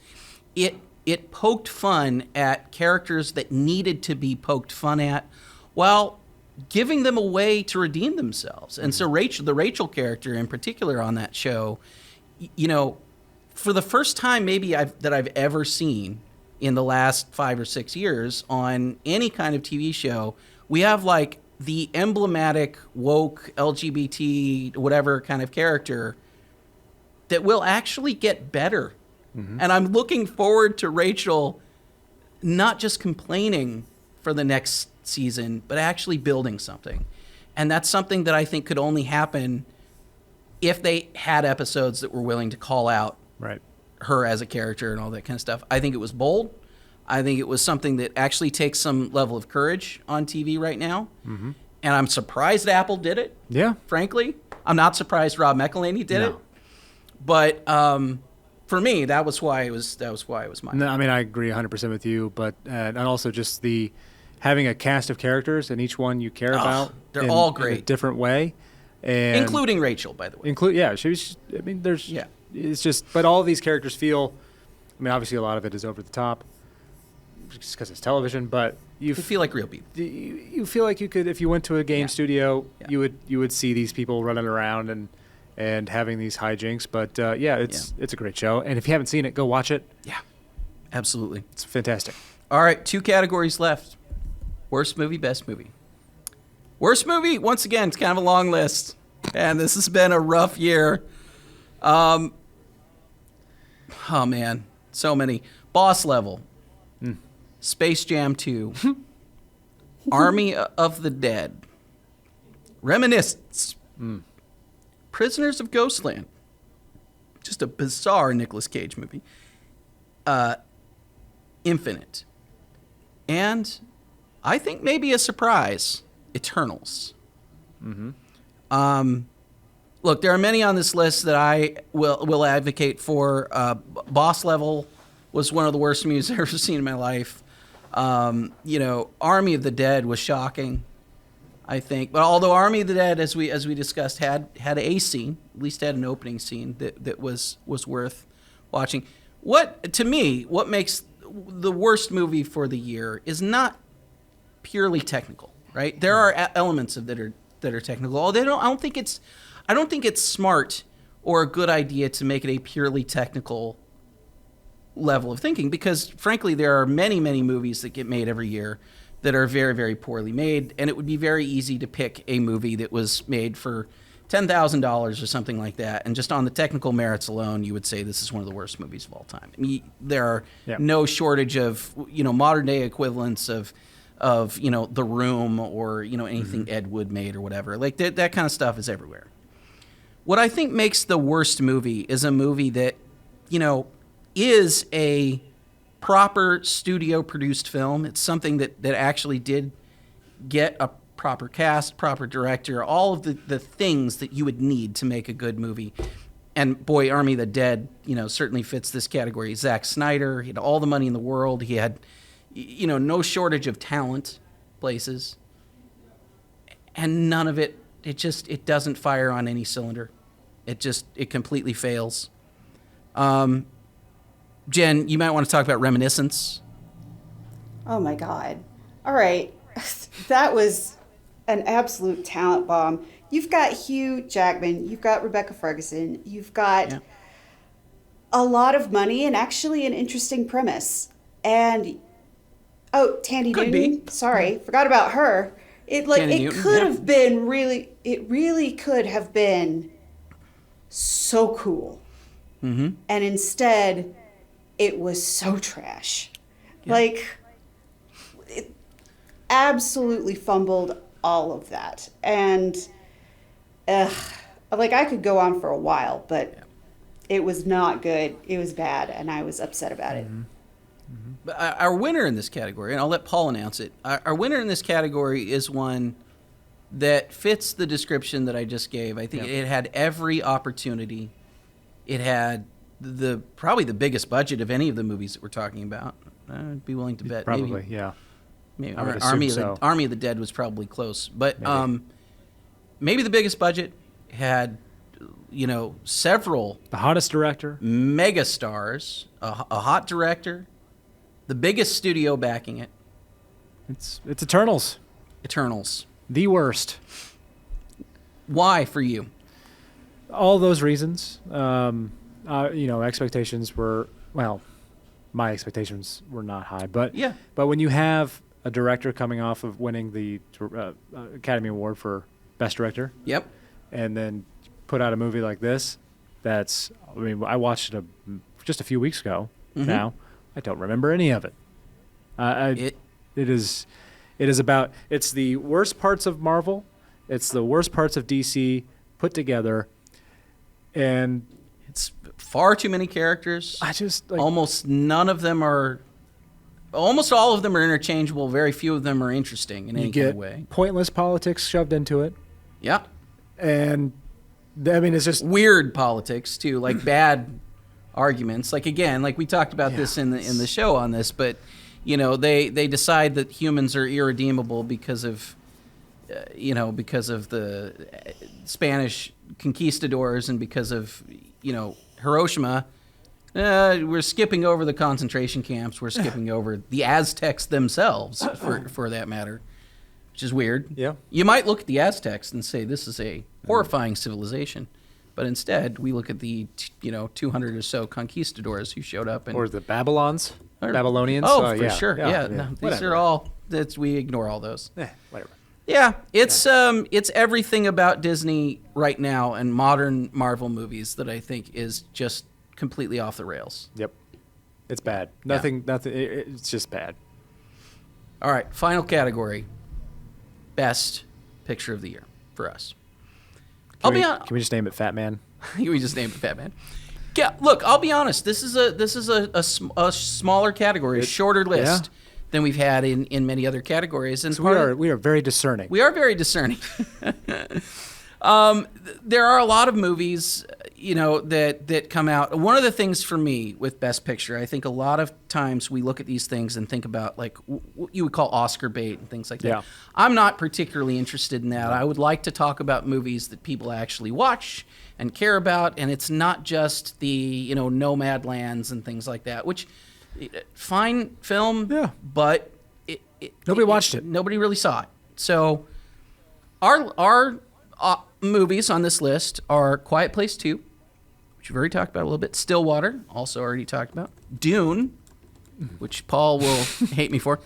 It poked fun at characters that needed to be poked fun at, while giving them a way to redeem themselves. And so the Rachel character in particular on that show, for the first time maybe that I've ever seen in the last 5 or 6 years on any kind of TV show, we have like the emblematic woke LGBT whatever kind of character that will actually get better. Mm-hmm. And I'm looking forward to Rachel not just complaining for the next season, but actually building something. And that's something that I think could only happen if they had episodes that were willing to call out her as a character and all that kind of stuff. I think it was bold. I think it was something that actually takes some level of courage on TV right now. Mm-hmm. And I'm surprised Apple did it. Yeah. Frankly. I'm not surprised Rob McElhenney did it. But for me, that was why it was mine. No, I mean, I agree 100% with you, but and also just having a cast of characters and each one you care about. They're all great. In a different way. And including Rachel, by the way. She was, I mean, it's just, but all of these characters feel, I mean, obviously a lot of it is over the top just because it's television, but you feel like real people. You feel like you could, if you went to a game studio, you would see these people running around and having these hijinks. But it's a great show. And if you haven't seen it, go watch it. Yeah, absolutely. It's fantastic. All right, 2 categories left. Worst movie, best movie. Worst movie, once again, it's kind of a long list. And this has been a rough year. Oh, man. So many. Boss Level. Space Jam 2. Army of the Dead. Reminiscence. Prisoners of Ghostland. Just a bizarre Nicolas Cage movie. Infinite. And I think maybe a surprise, Eternals. Mm-hmm. Look, there are many on this list that I will advocate for. Boss Level was one of the worst movies I've ever seen in my life. Army of the Dead was shocking, I think. But although Army of the Dead, as we discussed, had a scene, at least had an opening scene that was worth watching. What makes the worst movie for the year is not purely technical, right? There are elements of that are technical. Although I don't think it's smart or a good idea to make it a purely technical level of thinking, because frankly there are many movies that get made every year that are very, very poorly made, and it would be very easy to pick a movie that was made for $10,000 or something like that, and just on the technical merits alone you would say this is one of the worst movies of all time. I mean, there are no shortage of modern day equivalents of The Room or anything Ed Wood made or whatever. Like that kind of stuff is everywhere. What I think makes the worst movie is a movie that is a proper studio-produced film. It's something that actually did get a proper cast, proper director, all of the things that you would need to make a good movie. And boy, Army of the Dead, certainly fits this category. Zack Snyder, he had all the money in the world. He had, no shortage of talent places. And none of it doesn't fire on any cylinder. It completely fails. Jen, you might want to talk about Reminiscence. Oh my God. All right. That was an absolute talent bomb. You've got Hugh Jackman. You've got Rebecca Ferguson. You've got a lot of money and actually an interesting premise. And, Tandy Newton. Sorry, forgot about her. It really could have been so cool. Mm-hmm. And instead, it was so trash. Yeah. It absolutely fumbled all of that. And, I could go on for a while, but it was not good. It was bad, and I was upset about it. Mm-hmm. But our winner in this category, and I'll let Paul announce it, our winner in this category is one that fits the description that I just gave. I think it had every opportunity. It had probably the biggest budget of any of the movies that we're talking about. I'd be willing to bet. Probably, maybe I would Army assume of the Dead was probably close, but maybe the biggest budget. Had several the hottest director, mega stars, a hot director, the biggest studio backing it. It's Eternals. The worst. Why for you? All those reasons. Expectations were, my expectations were not high, but when you have a director coming off of winning the Academy Award for Best Director, and then put out a movie like this, I watched it just a few weeks ago. Mm-hmm. Now I don't remember any of it. It's the worst parts of Marvel, it's the worst parts of DC put together, and it's far too many characters. Almost all of them are interchangeable. Very few of them are interesting in any kind of way. Pointless politics shoved into it. Yeah. And it's just weird politics too, like bad arguments. Like again, like we talked about this in the show on this, but they decide that humans are irredeemable because of the Spanish conquistadors and because of Hiroshima. We're skipping over the concentration camps. We're skipping over the Aztecs themselves, for that matter. Which is weird. Yeah. You might look at the Aztecs and say this is a horrifying civilization, but instead we look at the 200 or so conquistadors who showed up, or the Babylonians. Oh, for sure. Yeah. No, these are all we ignore all those. Whatever. Yeah, it's everything about Disney right now and modern Marvel movies that I think is just completely off the rails. Yep. It's bad. Nothing. It's just bad. All right, final category. Best Picture of the Year for us. Can we just name it Fat Man? We just named it Fat Man. Yeah, look, I'll be honest. This is a smaller category, a shorter list than we've had in many other categories. And so we are very discerning. We are very discerning. There are a lot of movies, that come out. One of the things for me with Best Picture, I think a lot of times we look at these things and think about like what you would call Oscar bait and things like that. Yeah. I'm not particularly interested in that. I would like to talk about movies that people actually watch and care about, and it's not just the Nomad Lands and things like that, which fine film, but Nobody watched it. Nobody really saw it. So our movies on this list are Quiet Place 2, which we've already talked about a little bit. Stillwater, also already talked about. Dune, which Paul will hate me for.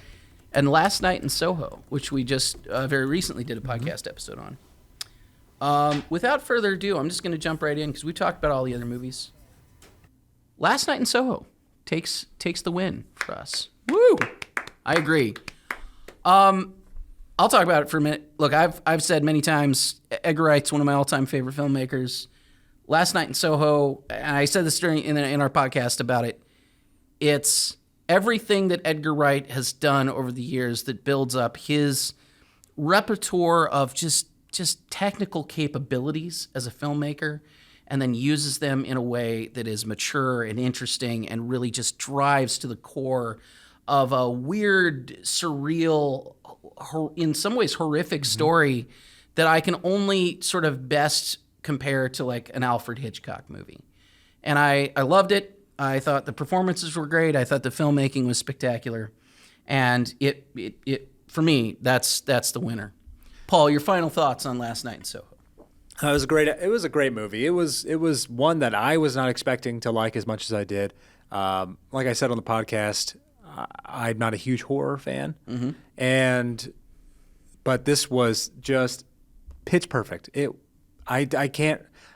And Last Night in Soho, which we just very recently did a podcast episode on. Without further ado, I'm just going to jump right in because we talked about all the other movies. Last Night in Soho takes the win for us. Woo! I agree. I'll talk about it for a minute. Look, I've said many times, Edgar Wright's one of my all-time favorite filmmakers. Last Night in Soho, and I said this in our podcast about it, it's everything that Edgar Wright has done over the years that builds up his repertoire of just technical capabilities as a filmmaker, and then uses them in a way that is mature and interesting and really just drives to the core of a weird, surreal, in some ways horrific story that I can only sort of best compare to like an Alfred Hitchcock movie. And I loved it. I thought the performances were great. I thought the filmmaking was spectacular. And it for me, that's the winner. Paul, your final thoughts on Last Night in Soho? It was a great movie. It was one that I was not expecting to like as much as I did. Like I said on the podcast, I'm not a huge horror fan, but this was just pitch perfect. I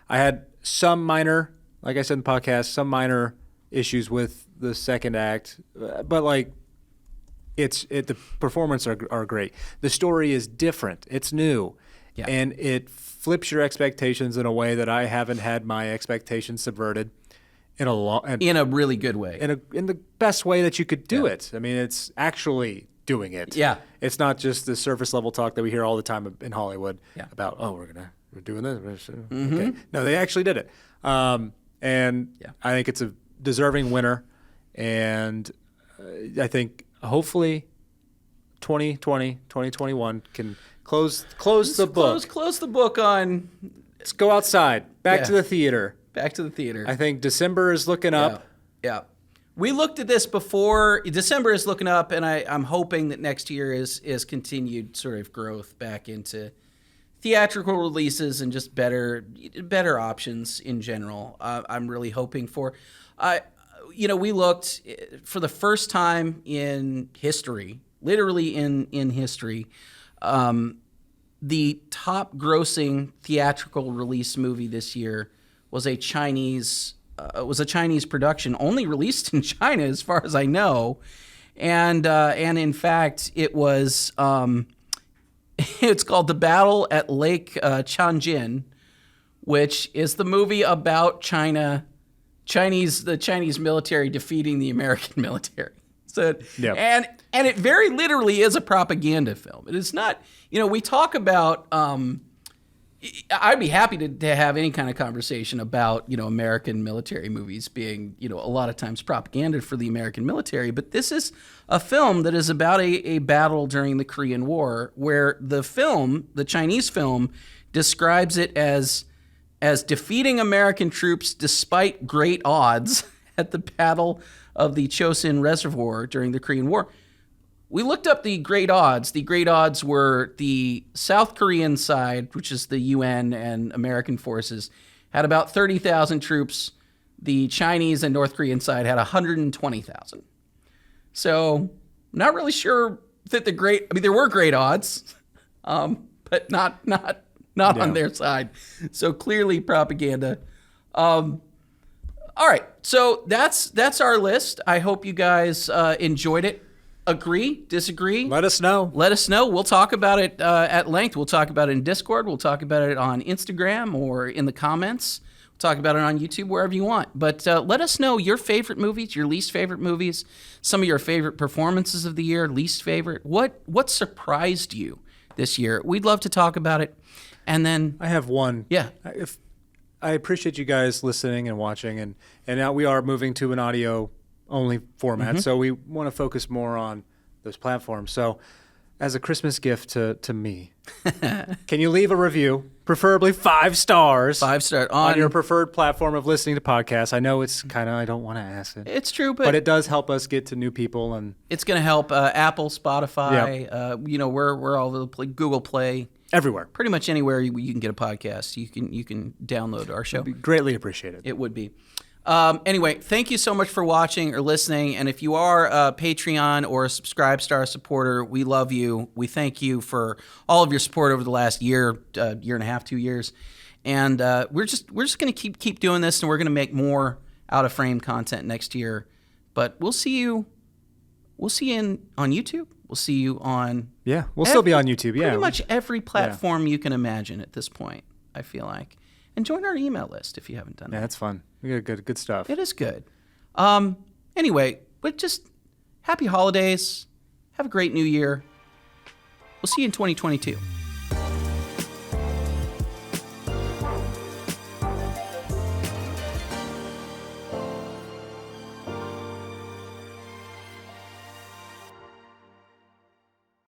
had some minor, like I said in the podcast, some minor issues with the second act, but like the performances are great. The story is different. It's new, and it flips your expectations in a way that I haven't had my expectations subverted. In a really good way. In the best way that you could do it. I mean, it's actually doing it. Yeah. It's not just the surface level talk that we hear all the time in Hollywood about, we're doing this. Okay. No, they actually did it. And I think it's a deserving winner. And I think hopefully 2021 can close the book. Close the book on. Let's go outside. Back to the theater. Back to the theater. I think December is looking up. Yeah. We looked at this before. December is looking up, and I'm hoping that next year is continued sort of growth back into theatrical releases and just better options in general. I'm really hoping for. We looked for the first time in history, literally in history, the top grossing theatrical release movie this year was a Chinese production, only released in China as far as I know, and in fact it was it's called The Battle at Lake Changjin, which is the movie about the Chinese military defeating the American military. So and it very literally is a propaganda film. It is not, we talk about. I'd be happy to have any kind of conversation about, American military movies being, a lot of times propaganda for the American military. But this is a film that is about a battle during the Korean War where the Chinese film, describes it as defeating American troops despite great odds at the Battle of the Chosin Reservoir during the Korean War. We looked up the great odds. The great odds were the South Korean side, which is the UN and American forces, had about 30,000 troops. The Chinese and North Korean side had 120,000. So I'm not really sure that there were great odds, but not on their side. So clearly propaganda. All right, so that's our list. I hope you guys enjoyed it. Agree? Disagree? Let us know. We'll talk about it at length. We'll talk about it in Discord. We'll talk about it on Instagram or in the comments. We'll talk about it on YouTube, wherever you want. But let us know your favorite movies, your least favorite movies, some of your favorite performances of the year, least favorite. What surprised you this year? We'd love to talk about it. And then I have one. Yeah. If I appreciate you guys listening and watching, and now we are moving to an audio only format, so we want to focus more on those platforms. So, as a Christmas gift to me, can you leave a review, preferably 5 stars, 5-star on your preferred platform of listening to podcasts? I know it's kind of, I don't want to ask it. It's true, but it does help us get to new people, and it's going to help Apple, Spotify. We're all over the place, Google Play, everywhere. Pretty much anywhere you can get a podcast, you can download our show. It'd be greatly appreciated. It would be. Anyway, thank you so much for watching or listening. And if you are a Patreon or a Subscribe Star supporter, we love you. We thank you for all of your support over the last year and a half, 2 years. And we're just going to keep doing this, and we're going to make more Out of Frame content next year. But we'll see you on YouTube. We'll see you on we'll still be on YouTube. Pretty much every platform you can imagine at this point, I feel like. And join our email list if you haven't done that. Yeah, that's fun. We got good stuff. It is good. Anyway, but just happy holidays. Have a great new year. We'll see you in 2022.